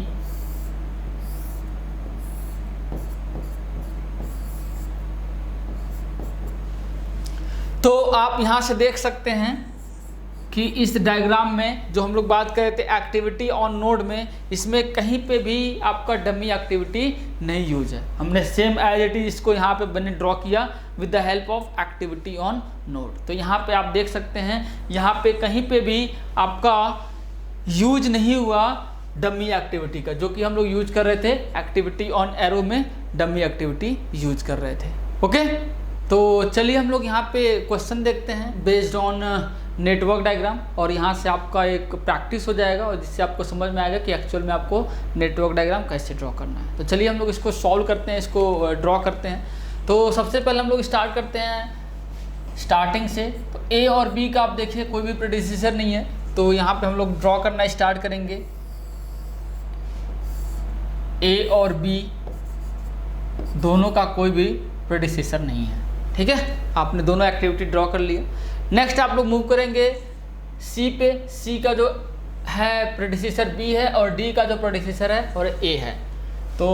S1: तो आप यहां से देख सकते हैं कि इस डायग्राम में जो हम लोग बात कर रहे थे एक्टिविटी ऑन नोड में, इसमें कहीं पे भी आपका डमी एक्टिविटी नहीं यूज है। हमने सेम एज इट इज इसको यहाँ पे मैंने ड्रॉ किया with the help of activity on node. तो यहाँ पे आप देख सकते हैं यहाँ पे कहीं पे भी आपका यूज नहीं हुआ डमी एक्टिविटी का, जो कि हम लोग यूज कर रहे थे एक्टिविटी ऑन एरो में डमी एक्टिविटी यूज कर रहे थे। ओके, तो चलिए हम लोग यहाँ पे क्वेश्चन देखते हैं बेस्ड ऑन नेटवर्क डायग्राम, और यहाँ से आपका एक प्रैक्टिस हो जाएगा और जिससे आपको समझ में आएगा कि एक्चुअल में आपको नेटवर्क डायग्राम कैसे ड्रॉ करना है। तो चलिए हम लोग इसको सॉल्व करते हैं, इसको ड्रॉ करते हैं। तो सबसे पहले हम लोग स्टार्ट करते हैं स्टार्टिंग से। तो ए और बी का आप देखिए कोई भी प्रेडिसेसर नहीं है, तो यहाँ पे हम लोग ड्रॉ करना स्टार्ट करेंगे। ए और बी दोनों का कोई भी प्रेडिसेसर नहीं है, ठीक है। आपने दोनों एक्टिविटी ड्रॉ कर लिया। नेक्स्ट आप लोग मूव करेंगे सी पे। सी का जो है प्रेडिसेसर बी है और डी का जो प्रेडिसेसर है और ए है। तो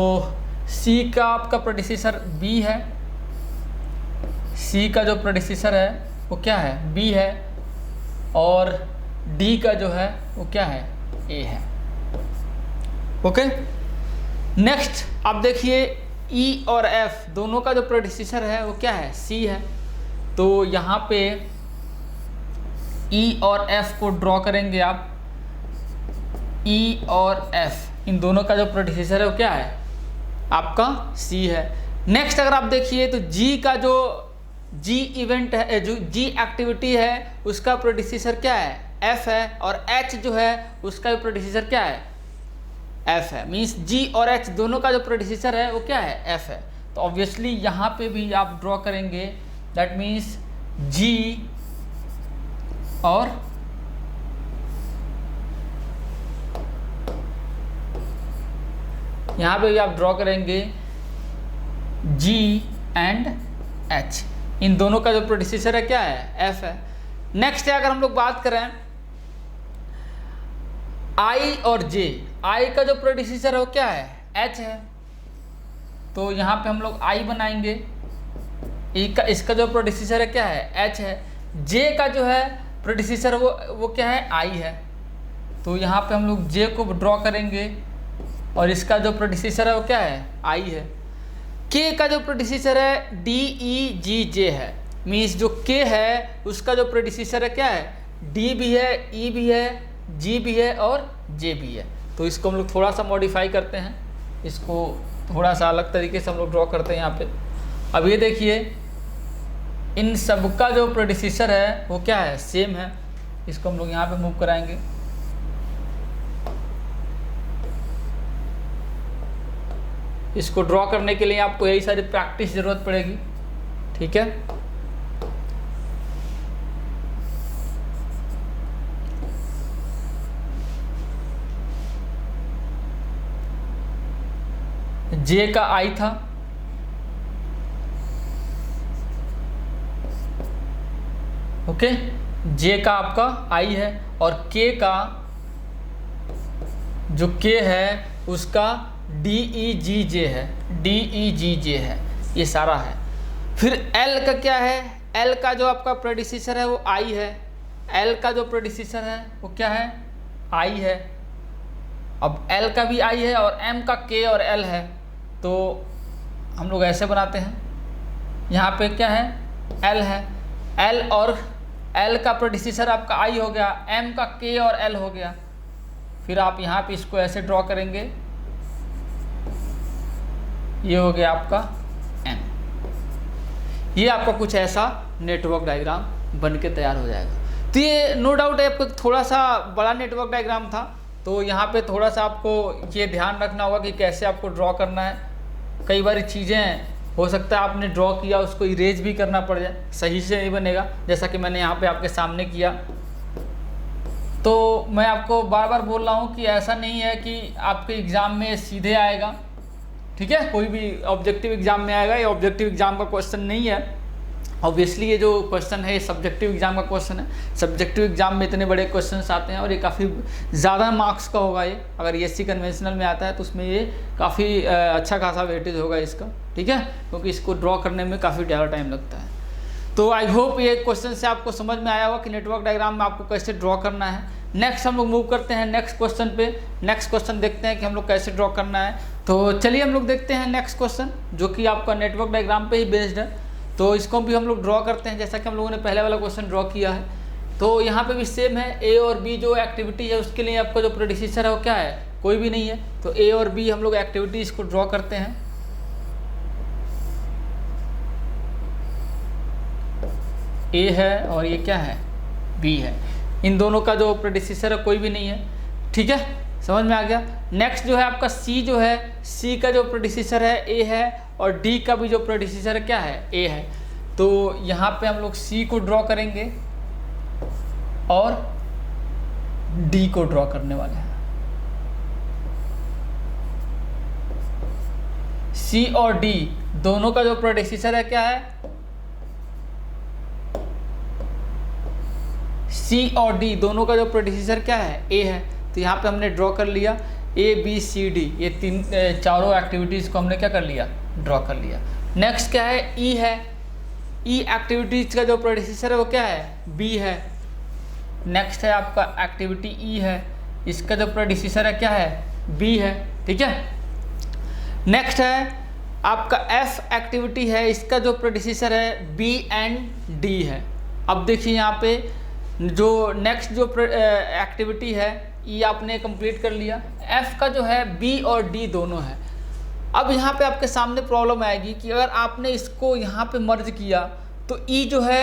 S1: सी का आपका प्रेडिसेसर बी है, सी का जो प्रेडिसेसर है वो क्या है बी है, और डी का जो है वो क्या है ए है। ओके, नेक्स्ट आप देखिए ई और एफ दोनों का जो प्रेडिसेसर है वो क्या है सी है। तो यहाँ पे ई और एफ को ड्रॉ करेंगे आप। ई और एफ इन दोनों का जो प्रेडिसेसर है वो क्या है आपका सी है। नेक्स्ट अगर आप देखिए तो जी का जो जी इवेंट है, जो जी एक्टिविटी है उसका प्रेडिसेसर क्या है एफ है, और एच जो है उसका भी प्रेडिसेसर क्या है एफ है। मीन्स जी और एच दोनों का जो प्रेडिसेसर है वो क्या है एफ है। तो ऑब्वियसली यहाँ पे भी आप ड्रॉ करेंगे, दैट मीन्स जी और यहाँ पे भी आप ड्रॉ करेंगे जी एंड एच, इन दोनों का जो प्रेडिसेसर है क्या है एफ है। नेक्स्ट है अगर हम लोग बात करें आई और जे, आई का जो प्रेडिसेसर है वो क्या है एच है। तो यहाँ पे हम लोग आई बनाएंगे, इसका जो प्रेडिसेसर है क्या है एच है। जे का जो है प्रेडिसेसर वो क्या है आई है। तो यहाँ पे हम लोग जे को ड्रॉ करेंगे और इसका जो प्रेडिसेसर है वो क्या है आई है। के का जो प्रेडिसेसर है डी ई जी जे है। मीन्स जो के है उसका जो प्रेडिसेसर है क्या है डी भी है, ई भी है, जी भी है और जे भी है। तो इसको हम लोग थोड़ा सा मॉडिफाई करते हैं, इसको थोड़ा सा अलग तरीके से हम लोग ड्रॉ करते हैं यहाँ पे। अब ये देखिए इन सब का जो प्रेडिसेसर है वो क्या है सेम है। इसको हम लोग यहाँ पे मूव कराएंगे। इसको ड्रॉ करने के लिए आपको यही सारी प्रैक्टिस ज़रूरत पड़ेगी, ठीक है। जे का आई था, ओके, जे का आपका आई है, और के का जो के है उसका डी ई जी जे है, डी ई जी जे है, ये सारा है। फिर एल का क्या है, एल का जो आपका प्रेडिसेसर है वो आई है, एल का जो प्रेडिसेसर है वो क्या है आई है। अब एल का भी आई है और एम का के और एल है। तो हम लोग ऐसे बनाते हैं, यहाँ पे क्या है एल है, एल और एल का प्रेडिसेसर आपका आई हो गया, एम का के और एल हो गया। फिर आप यहाँ पे इसको ऐसे ड्रॉ करेंगे, ये हो गया आपका n। ये आपका कुछ ऐसा नेटवर्क डायग्राम बन के तैयार हो जाएगा। तो ये नो डाउट है आपको थोड़ा सा बड़ा नेटवर्क डायग्राम था, तो यहाँ पे थोड़ा सा आपको ये ध्यान रखना होगा कि कैसे आपको ड्रॉ करना है। कई बार चीज़ें हो सकता है आपने ड्रॉ किया उसको इरेज भी करना पड़ जाए, सही से नहीं बनेगा, जैसा कि मैंने यहाँ पे आपके सामने किया। तो मैं आपको बार बार बोल रहा हूँ कि ऐसा नहीं है कि आपके एग्ज़ाम में सीधे आएगा, ठीक है, कोई भी ऑब्जेक्टिव एग्ज़ाम में आएगा। ये ऑब्जेक्टिव एग्ज़ाम का क्वेश्चन नहीं है। ऑब्वियसली ये जो क्वेश्चन है ये सब्जेक्टिव एग्ज़ाम का क्वेश्चन है। सब्जेक्टिव एग्ज़ाम में इतने बड़े क्वेश्चंस आते हैं और ये काफ़ी ज़्यादा मार्क्स का होगा। ये अगर ESC कन्वेंशनल में आता है तो उसमें ये काफ़ी अच्छा खासा वेटेज होगा इसका, ठीक है, क्योंकि इसको ड्रॉ करने में काफ़ी ज़्यादा टाइम लगता है। तो आई होप ये क्वेश्चन से आपको समझ में आया होगा कि नेटवर्क डायग्राम में आपको कैसे ड्रॉ करना है। नेक्स्ट हम लोग मूव करते हैं नेक्स्ट क्वेश्चन पे। नेक्स्ट क्वेश्चन देखते हैं कि हम लोग कैसे ड्रॉ करना है। तो चलिए हम लोग देखते हैं नेक्स्ट क्वेश्चन, जो कि आपका नेटवर्क डायग्राम पे ही बेस्ड है। तो इसको भी हम लोग ड्रॉ करते हैं जैसा कि हम लोगों ने पहले वाला क्वेश्चन ड्रॉ किया है। तो यहाँ पे भी सेम है, A और B जो एक्टिविटी है उसके लिए आपका जो प्रेडिसेसर है वो क्या है, कोई भी नहीं है। तो A और B हम लोग एक्टिविटीज़ को ड्रॉ करते हैं। A है और ये क्या है, B है। इन दोनों का जो प्रेडिसेसर है कोई भी नहीं है, ठीक है, समझ में आ गया। नेक्स्ट जो है आपका C जो है, C का जो प्रेडिसेसर है A है और D का भी जो प्रेडिसेसर है क्या है, A है। तो यहाँ पे हम लोग C को ड्रॉ करेंगे और D को ड्रॉ करने वाले हैं। C और D दोनों का जो प्रेडिसेसर है क्या है, C और D दोनों का जो प्रेडिसेसर क्या है, A है। तो यहाँ पे हमने ड्रॉ कर लिया A B C D, ये चारों एक्टिविटीज़ को हमने क्या कर लिया, ड्रॉ कर लिया। नेक्स्ट क्या है, E है। E एक्टिविटीज़ का जो प्रेडिसेसर है वो क्या है, B है। नेक्स्ट है आपका एक्टिविटी E है, इसका जो प्रेडिसेसर है क्या है, B है, ठीक है। नेक्स्ट है आपका F एक्टिविटी है, इसका जो प्रेडिसेसर है B एंड D है। अब देखिए यहाँ पे जो नेक्स्ट जो एक्टिविटी है ये आपने कंप्लीट कर लिया। F का जो है B और D दोनों है। अब यहाँ पे आपके सामने प्रॉब्लम आएगी कि अगर आपने इसको यहाँ पे मर्ज किया तो E जो है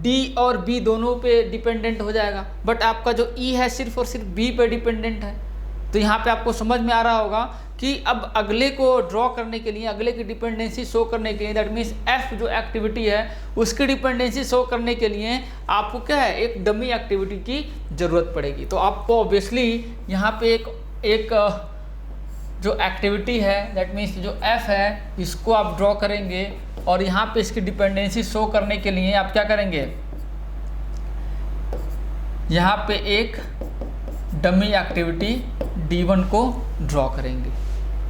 S1: D और B दोनों पे डिपेंडेंट हो जाएगा, बट आपका जो E है सिर्फ और सिर्फ B पे डिपेंडेंट है। तो यहाँ पे आपको समझ में आ रहा होगा कि अब अगले को ड्रॉ करने के लिए, अगले की डिपेंडेंसी शो करने के लिए, दैट मीन्स F जो एक्टिविटी है उसकी डिपेंडेंसी शो करने के लिए आपको क्या है, एक डमी एक्टिविटी की ज़रूरत पड़ेगी। तो आपको ऑब्वियसली यहाँ पे एक जो एक्टिविटी है दैट मीन्स जो F है इसको आप ड्रॉ करेंगे और यहाँ पे इसकी डिपेंडेंसी शो करने के लिए आप क्या करेंगे, यहाँ पे एक डमी एक्टिविटी D1 को ड्रॉ करेंगे।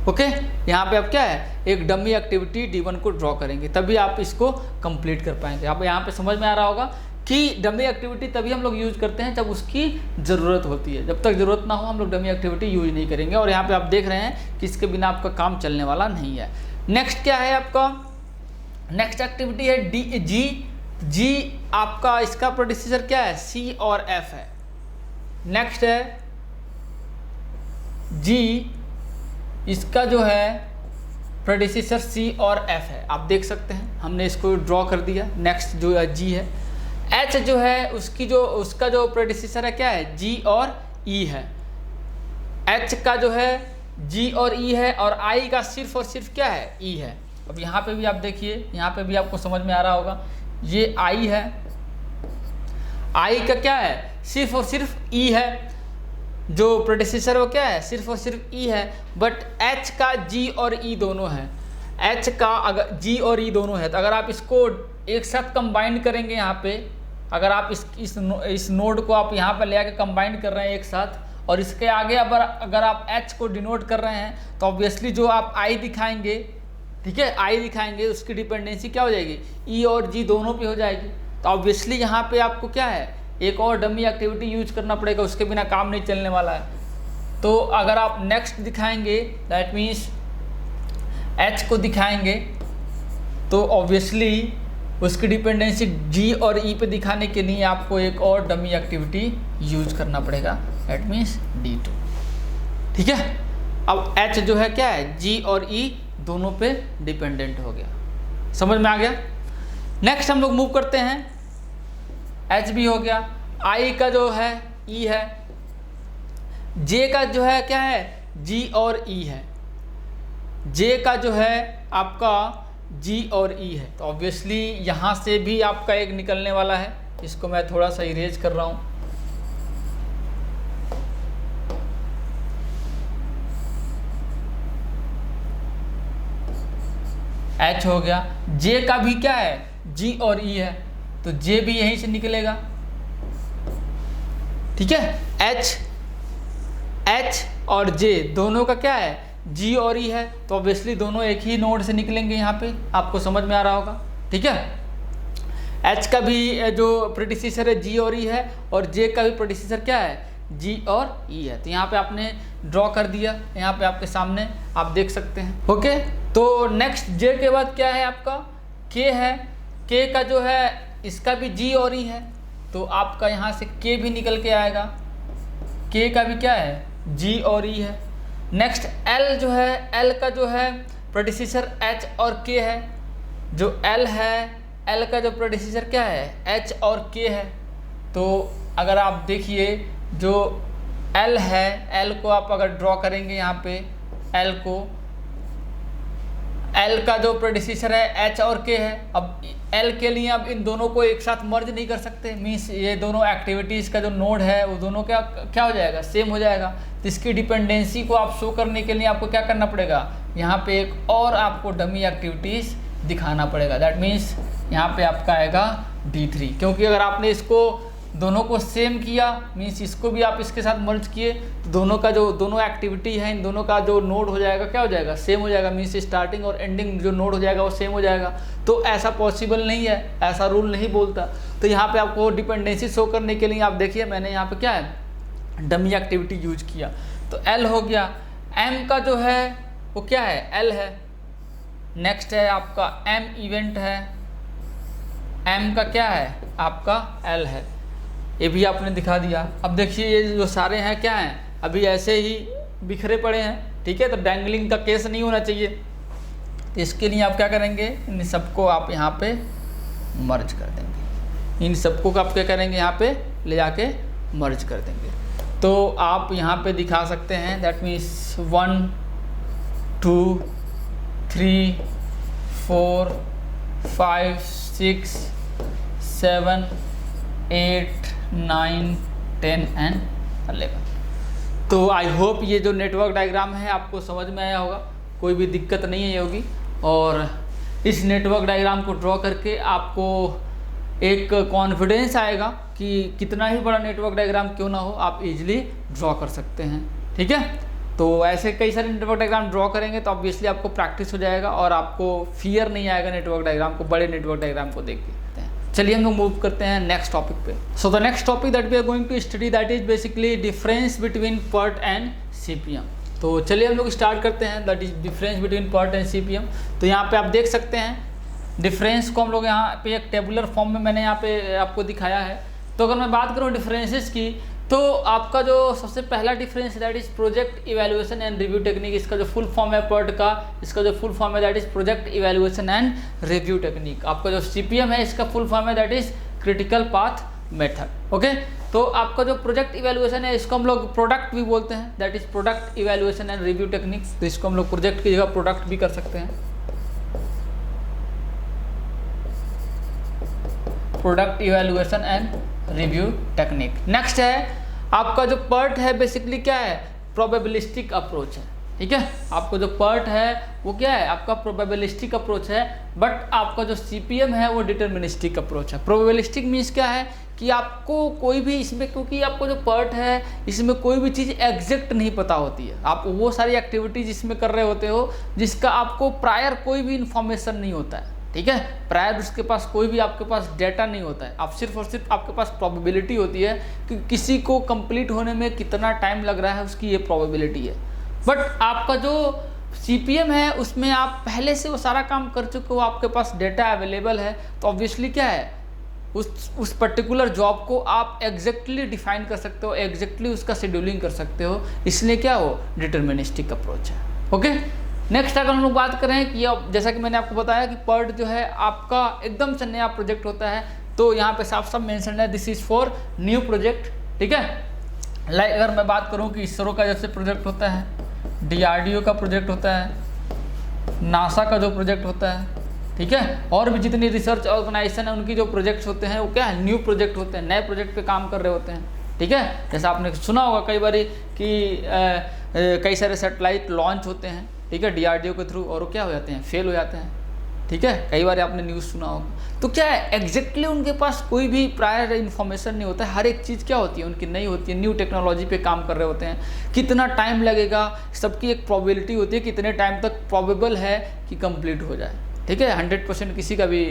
S1: ओके, यहाँ पे आप क्या है, एक डमी एक्टिविटी D1 को ड्रॉ करेंगे, तभी आप इसको कंप्लीट कर पाएंगे। आप यहाँ पे समझ में आ रहा होगा कि डमी एक्टिविटी तभी हम लोग यूज करते हैं जब उसकी ज़रूरत होती है। जब तक ज़रूरत ना हो हम लोग डमी एक्टिविटी यूज नहीं करेंगे। और यहाँ पे आप देख रहे हैं कि इसके बिना आपका काम चलने वाला नहीं है। नेक्स्ट क्या है आपका, नेक्स्ट एक्टिविटी है G आपका इसका प्रेडिसेसर क्या है, C और F है। नेक्स्ट है G, इसका जो है प्रेडिसेसर C और F है। आप देख सकते हैं हमने इसको ड्रॉ कर दिया। नेक्स्ट जो है G है। H जो है उसका जो प्रेडिसेसर है क्या है, G और E है। H का जो है G और E है और I का सिर्फ और सिर्फ क्या है, E है। अब यहाँ पे भी आप देखिए, यहाँ पे भी आपको समझ में आ रहा होगा, ये I है, I का क्या है, सिर्फ और सिर्फ E है। जो प्रेडिसेसर वो क्या है, सिर्फ और सिर्फ E है। बट H का G और E दोनों है। H का अगर G और E दोनों है तो अगर आप इसको एक साथ कंबाइन करेंगे, यहाँ पे अगर आप इस नोड को आप यहाँ पर ले आके कंबाइन कर रहे हैं एक साथ और इसके आगे अगर आप H को डिनोट कर रहे हैं तो ऑब्वियसली जो आप I दिखाएंगे, ठीक है, I दिखाएंगे उसकी डिपेंडेंसी क्या हो जाएगी, E और G दोनों पे हो जाएगी। तो ऑब्वियसली यहाँ पे आपको क्या है, एक और डमी एक्टिविटी यूज करना पड़ेगा, उसके बिना काम नहीं चलने वाला है। तो अगर आप नेक्स्ट दिखाएंगे दैट मीन्स H को दिखाएंगे तो ऑब्वियसली उसकी डिपेंडेंसी G और E पे दिखाने के लिए आपको एक और डमी एक्टिविटी यूज करना पड़ेगा, दैट मीन्स D2, ठीक है। अब H जो है क्या है, G और E दोनों पे डिपेंडेंट हो गया। समझ में आ गया। नेक्स्ट हम लोग मूव करते हैं, एच भी हो गया, आई का जो है ई है, जे का जो है क्या है जी और ई है, जे का जो है आपका जी और ई है। तो ऑब्वियसली यहाँ से भी आपका एक निकलने वाला है, इसको मैं थोड़ा सा इरेज कर रहा हूँ। एच हो गया, जे का भी क्या है जी और ई है, तो जे भी यहीं से निकलेगा। ठीक है, एच और जे दोनों का क्या है जी और ई है, तो ऑब्वियसली दोनों एक ही नोड से निकलेंगे। यहाँ पे आपको समझ में आ रहा होगा। ठीक है, एच का भी जो प्रेडिसेसर है जी और ई है, और जे का भी प्रेडिसेसर क्या है जी और ई है। तो यहाँ पे आपने ड्रॉ कर दिया, यहाँ पे आपके सामने आप देख सकते हैं। ओके, तो नेक्स्ट जे के बाद क्या है आपका के है, के का जो है इसका भी जी और ई है, तो आपका यहाँ से के भी निकल के आएगा, के का भी क्या है जी और ई है। नेक्स्ट एल जो है, एल का जो है प्रेडिसेसर एच और के है, जो एल है एल का जो प्रेडिसेसर क्या है एच और के है। तो अगर आप देखिए जो एल है, एल को आप अगर ड्रॉ करेंगे यहाँ पे एल को, एल का जो प्रेडिसेसर है एच और के है। अब एल के लिए अब इन दोनों को एक साथ मर्ज नहीं कर सकते, मीन्स ये दोनों एक्टिविटीज़ का जो नोड है वो दोनों क्या हो जाएगा सेम हो जाएगा। तो इसकी डिपेंडेंसी को आप शो करने के लिए आपको क्या करना पड़ेगा, यहाँ पे एक और आपको डमी एक्टिविटीज़ दिखाना पड़ेगा। दैट मीन्स यहाँ पे आपका आएगा D3, क्योंकि अगर आपने इसको दोनों को सेम किया मीन्स इसको भी आप इसके साथ मर्ज किए, तो दोनों का जो दोनों एक्टिविटी है इन दोनों का जो नोड हो जाएगा क्या हो जाएगा सेम हो जाएगा, मीन्स स्टार्टिंग और एंडिंग जो नोड हो जाएगा वो सेम हो जाएगा। तो ऐसा पॉसिबल नहीं है, ऐसा रूल नहीं बोलता। तो यहाँ पे आपको डिपेंडेंसी शो करने के लिए आप देखिए मैंने यहाँ पे क्या है डमी एक्टिविटी यूज किया। तो एल हो गया, एम का जो है वो क्या है एल है। नेक्स्ट है आपका एम इवेंट है, एम का क्या है आपका एल है, ये भी आपने दिखा दिया। अब देखिए ये जो सारे हैं क्या हैं अभी ऐसे ही बिखरे पड़े हैं। ठीक है, तो डैंगलिंग का केस नहीं होना चाहिए। तो इसके लिए आप क्या करेंगे, इन सबको आप यहाँ पे मर्ज कर देंगे, इन सबको आप क्या करेंगे यहाँ पे ले जाके मर्ज कर देंगे। तो आप यहाँ पे दिखा सकते हैं दैट मीन्स 1 2 3 4 5 6 7 8 9 10 एंड 11। तो आई होप ये जो नेटवर्क डायग्राम है आपको समझ में आया होगा, कोई भी दिक्कत नहीं है होगी। और इस नेटवर्क डायग्राम को ड्रॉ करके आपको एक कॉन्फिडेंस आएगा कि कितना ही बड़ा नेटवर्क डायग्राम क्यों ना हो आप इजीली ड्रॉ कर सकते हैं। ठीक है, तो ऐसे कई सारे नेटवर्क डायग्राम ड्रॉ करेंगे तो ऑब्वियसली आपको प्रैक्टिस हो जाएगा और आपको फियर नहीं आएगा नेटवर्क डायग्राम को, बड़े नेटवर्क डायग्राम को देख के। चलिए हम लोग मूव करते हैं नेक्स्ट टॉपिक पे। So the next topic that we are going to study that is basically difference between PERT and CPM। तो चलिए हम लोग स्टार्ट करते हैं that is difference between PERT and CPM। तो यहाँ पे आप देख सकते हैं डिफरेंस को हम लोग यहाँ पे एक टेबुलर फॉर्म में मैंने यहाँ पे आपको दिखाया है। तो अगर मैं बात करूँ डिफरेंसेस की, तो आपका जो सबसे पहला difference that is project evaluation and review technique. इसका जो फुल फॉर्म है PERT का, इसका जो फुल फॉर्म है that is project evaluation and review technique. आपका जो CPM है इसका फुल फॉर्म है that is critical path method. Okay, तो आपका जो प्रोजेक्ट इवैल्यूएशन है इसको हम लोग प्रोडक्ट भी बोलते हैं, that is product evaluation and review technique. तो इसको हम लोग प्रोजेक्ट की जगह प्रोडक्ट भी कर सकते हैं, product evaluation and review technique. Next है आपका जो PERT है बेसिकली क्या है प्रोबेबिलिस्टिक अप्रोच है। ठीक है, आपका जो PERT है वो क्या है आपका प्रोबेबिलिस्टिक अप्रोच है, बट आपका जो CPM है वो डिटर्मिनिस्टिक अप्रोच है। प्रोबेबिलिस्टिक मीन्स क्या है कि आपको कोई भी इसमें, क्योंकि आपको जो PERT है इसमें कोई भी चीज़ एग्जैक्ट नहीं पता होती है, आप वो सारी एक्टिविटीज इसमें कर रहे होते हो जिसका आपको प्रायर कोई भी इंफॉर्मेशन नहीं होता है। ठीक है, प्रायर उसके पास कोई भी आपके पास डेटा नहीं होता है, आप सिर्फ और सिर्फ आपके पास प्रोबेबिलिटी होती है कि किसी को कंप्लीट होने में कितना टाइम लग रहा है, उसकी ये प्रोबेबिलिटी है। बट आपका जो CPM है उसमें आप पहले से वो सारा काम कर चुके हो, आपके पास डेटा अवेलेबल है, तो ऑब्वियसली क्या है उस पर्टिकुलर जॉब को आप एग्जैक्टली डिफाइन कर सकते हो, एग्जैक्टली उसका शेड्यूलिंग कर सकते हो, इसलिए क्या हो डिटर्मिनिस्टिक अप्रोच है। ओके, नेक्स्ट अगर हम लोग बात करें कि अब जैसा कि मैंने आपको बताया कि PERT जो है आपका एकदम से नया प्रोजेक्ट होता है, तो यहाँ पे साफ साफ मेंशन है this is for new project, ठीक है। लाइक अगर मैं बात करूँ कि इसरो का जैसे प्रोजेक्ट होता है, DRDO का प्रोजेक्ट होता है, नासा का जो प्रोजेक्ट होता है, ठीक है, और भी जितनी रिसर्च ऑर्गेनाइजेशन है उनकी जो प्रोजेक्ट्स होते हैं वो क्या है, न्यू प्रोजेक्ट होते हैं, नए प्रोजेक्ट पे काम कर रहे होते हैं, ठीक है। जैसा आपने सुना होगा कई बार कि कई सारे सैटेलाइट लॉन्च होते हैं, ठीक है, DRDO के थ्रू, और वो क्या हो जाते हैं, फेल हो जाते हैं, ठीक है, कई बार आपने न्यूज़ सुना होगा। तो क्या है, एग्जैक्टली उनके पास कोई भी प्रायर इन्फॉर्मेशन नहीं होता है, हर एक चीज़ क्या होती है उनकी नई होती है, न्यू टेक्नोलॉजी पे काम कर रहे होते हैं, कितना टाइम लगेगा सबकी एक प्रोबेबिलिटी होती है, कितने टाइम तक प्रोबेबल है कि कंप्लीट हो जाए, ठीक है, 100% किसी का भी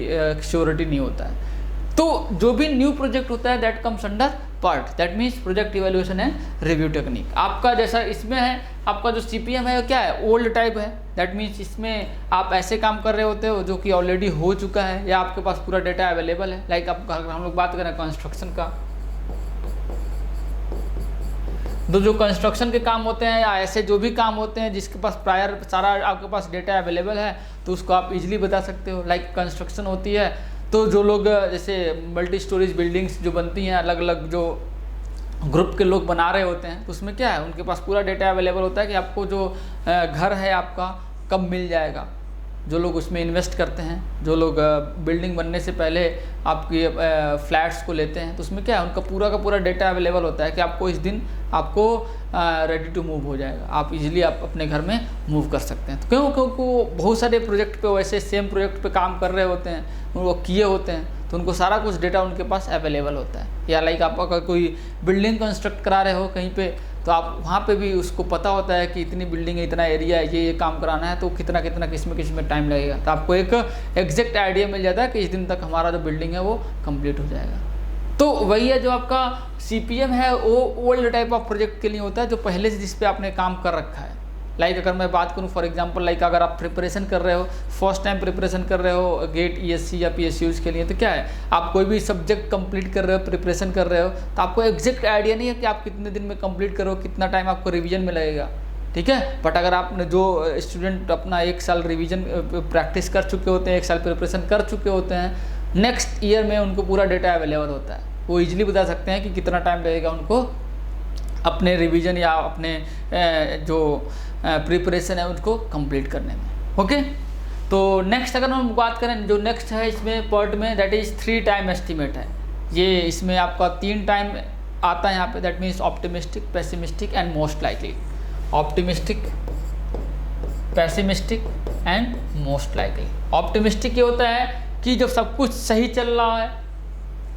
S1: श्योरिटी नहीं होता है। तो जो भी न्यू प्रोजेक्ट होता है that comes under PERT, that means project evaluation and review technique. आपका जैसा इसमें है, आपका जो CPM है क्या है, ओल्ड टाइप है, दैट मीन्स इसमें आप ऐसे काम कर रहे होते हो जो कि ऑलरेडी हो चुका है या आपके पास पूरा डेटा अवेलेबल है। लाइक आप हम लोग बात करें कंस्ट्रक्शन का, तो जो कंस्ट्रक्शन के काम होते हैं या ऐसे जो भी काम होते हैं जिसके पास प्रायर सारा आपके पास डेटा अवेलेबल है, तो उसको आप इजीली बता सकते हो। लाइक कंस्ट्रक्शन होती है तो जो लोग जैसे मल्टी स्टोरेज बिल्डिंग्स जो बनती हैं, अलग अलग जो ग्रुप के लोग बना रहे होते हैं, तो उसमें क्या है, उनके पास पूरा डेटा अवेलेबल होता है कि आपको जो घर है आपका कब मिल जाएगा। जो लोग उसमें इन्वेस्ट करते हैं, जो लोग बिल्डिंग बनने से पहले आपकी फ्लैट्स को लेते हैं, तो उसमें क्या है, उनका पूरा का पूरा डेटा अवेलेबल होता है कि आपको इस दिन आपको रेडी टू मूव हो जाएगा, आप इजीली आप अपने घर में मूव कर सकते हैं। तो क्योंकि वो बहुत सारे प्रोजेक्ट पे वैसे सेम प्रोजेक्ट पे काम कर रहे होते हैं, वो किए होते हैं, तो उनको सारा कुछ डेटा उनके पास अवेलेबल होता है। या लाइक आप अगर कोई बिल्डिंग कंस्ट्रक्ट करा रहे हो कहीं पे, तो आप वहाँ पे भी उसको पता होता है कि इतनी बिल्डिंग है, इतना एरिया है, ये काम कराना है, तो कितना कितना किस में टाइम लगेगा, तो आपको एक एग्जैक्ट आइडिया मिल जाता है कि इस दिन तक हमारा जो बिल्डिंग है वो कंप्लीट हो जाएगा। तो वही है, जो आपका CPM है वो ओल्ड टाइप ऑफ प्रोजेक्ट के लिए होता है, जो पहले से जिस पे आपने काम कर रखा है। लाइक अगर मैं बात करूं फॉर एग्जांपल, लाइक अगर आप प्रिपरेशन कर रहे हो, फर्स्ट टाइम प्रिपरेशन कर रहे हो गेट ESC या PSUs के लिए, तो क्या है, आप कोई भी सब्जेक्ट कंप्लीट कर रहे हो, प्रिपरेशन कर रहे हो, तो आपको एग्जैक्ट आइडिया नहीं है कि आप कितने दिन में कंप्लीट करो, कितना टाइम आपको रिवीजन में लगेगा, ठीक है। बट अगर आपने जो स्टूडेंट अपना 1 साल रिवीजन प्रैक्टिस कर चुके होते हैं, 1 साल प्रिपरेशन कर चुके होते हैं, नेक्स्ट ईयर में उनको पूरा डेटा अवेलेबल होता है, वो ईजिली बता सकते हैं कि कितना टाइम लगेगा उनको अपने रिवीजन या अपने जो प्रिपरेशन है उसको कंप्लीट करने में। ओके, तो नेक्स्ट अगर हम बात करें, जो नेक्स्ट है इसमें PERT में, दैट इज़ 3 टाइम एस्टीमेट है। ये इसमें आपका 3 टाइम आता है यहाँ पे, that means optimistic, pessimistic and most likely. Optimistic, pessimistic and most likely. Optimistic ये होता है कि जब सब कुछ सही चल रहा है,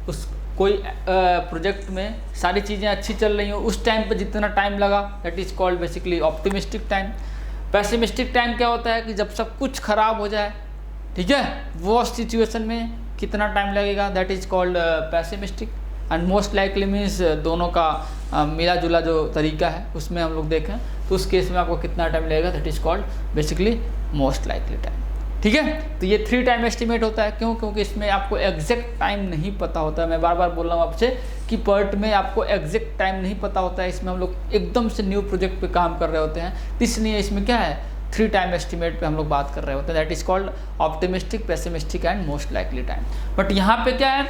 S1: उस कोई प्रोजेक्ट में सारी चीज़ें अच्छी चल रही हो, उस टाइम पे जितना टाइम लगा, that is called basically optimistic time. Pessimistic time क्या होता है कि जब सब कुछ खराब हो जाए, ठीक है, वो सिचुएशन में कितना टाइम लगेगा, that is called pessimistic. And most likely means दोनों का मिला जुला जो तरीका है उसमें हम लोग देखें, तो उस केस में आपको कितना टाइम लगेगा, that is called basically most likely time, ठीक है। तो ये 3 टाइम एस्टीमेट होता है, क्यों, क्योंकि इसमें आपको एग्जैक्ट टाइम नहीं पता होता है। मैं बार बार बोल रहा हूँ आपसे कि PERT में आपको एग्जैक्ट टाइम नहीं पता होता है, इसमें हम लोग एकदम से न्यू प्रोजेक्ट पे काम कर रहे होते हैं, इसलिए इसमें क्या है, 3 टाइम एस्टीमेट पे हम लोग बात कर रहे होते हैं, that is called optimistic, pessimistic and most likely time. But यहाँ पे क्या है,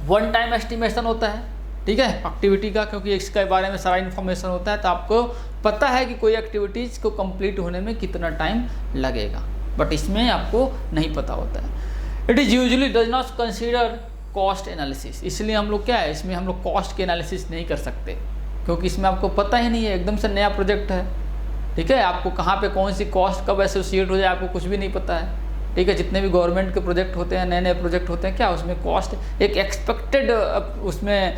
S1: 1 टाइम एस्टिमेशन होता है, ठीक है, एक्टिविटी का, क्योंकि इसके बारे में सारा इन्फॉर्मेशन होता है, तो आपको पता है कि कोई एक्टिविटीज़ को कंप्लीट होने में कितना टाइम लगेगा, बट इसमें आपको नहीं पता होता है। It is usually does not consider cost analysis, इसलिए हम लोग क्या है, इसमें हम लोग कॉस्ट के एनालिसिस नहीं कर सकते, क्योंकि इसमें आपको पता ही नहीं है, एकदम से नया प्रोजेक्ट है, ठीक है, आपको कहाँ पे कौन सी कॉस्ट कब एसोसिएट हो जाए आपको कुछ भी नहीं पता है, ठीक है। जितने भी गवर्नमेंट के प्रोजेक्ट होते हैं, नए नए प्रोजेक्ट होते हैं, क्या उसमें कॉस्ट एक एक्सपेक्टेड उसमें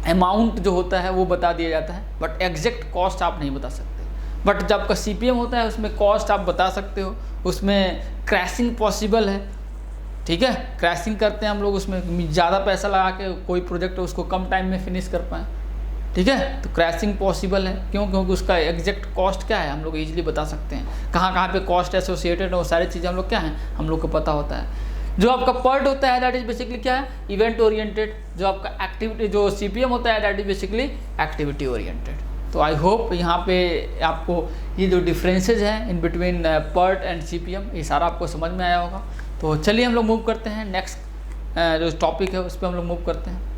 S1: अमाउंट जो होता है वो बता दिया जाता है, बट एग्जैक्ट कॉस्ट आप नहीं बता सकते। बट जब आपका CPM होता है उसमें कॉस्ट आप बता सकते हो, उसमें क्रैशिंग पॉसिबल है, ठीक है, क्रैशिंग करते हैं हम लोग, उसमें ज़्यादा पैसा लगा के कोई प्रोजेक्ट है उसको कम टाइम में फिनिश कर पाएँ, ठीक है, तो क्रैशिंग पॉसिबल है, क्यों, क्योंकि उसका एग्जैक्ट कॉस्ट क्या है हम लोग इजीली बता सकते हैं, कहाँ कहाँ पे कॉस्ट एसोसिएटेड है, वो सारी चीज़ें हम लोग क्या हैं हम लोग को पता होता है। जो आपका PERT होता है दैट इज बेसिकली क्या है, इवेंट ओरिएंटेड। जो आपका एक्टिविटी जो CPM होता है that is basically activity oriented. तो आई होप यहाँ पे आपको ये जो डिफरेंसेस हैं in between PERT and CPM ये सारा आपको समझ में आया होगा। तो चलिए हम लोग मूव करते हैं नेक्स्ट जो टॉपिक है उस पर हम लोग मूव करते हैं।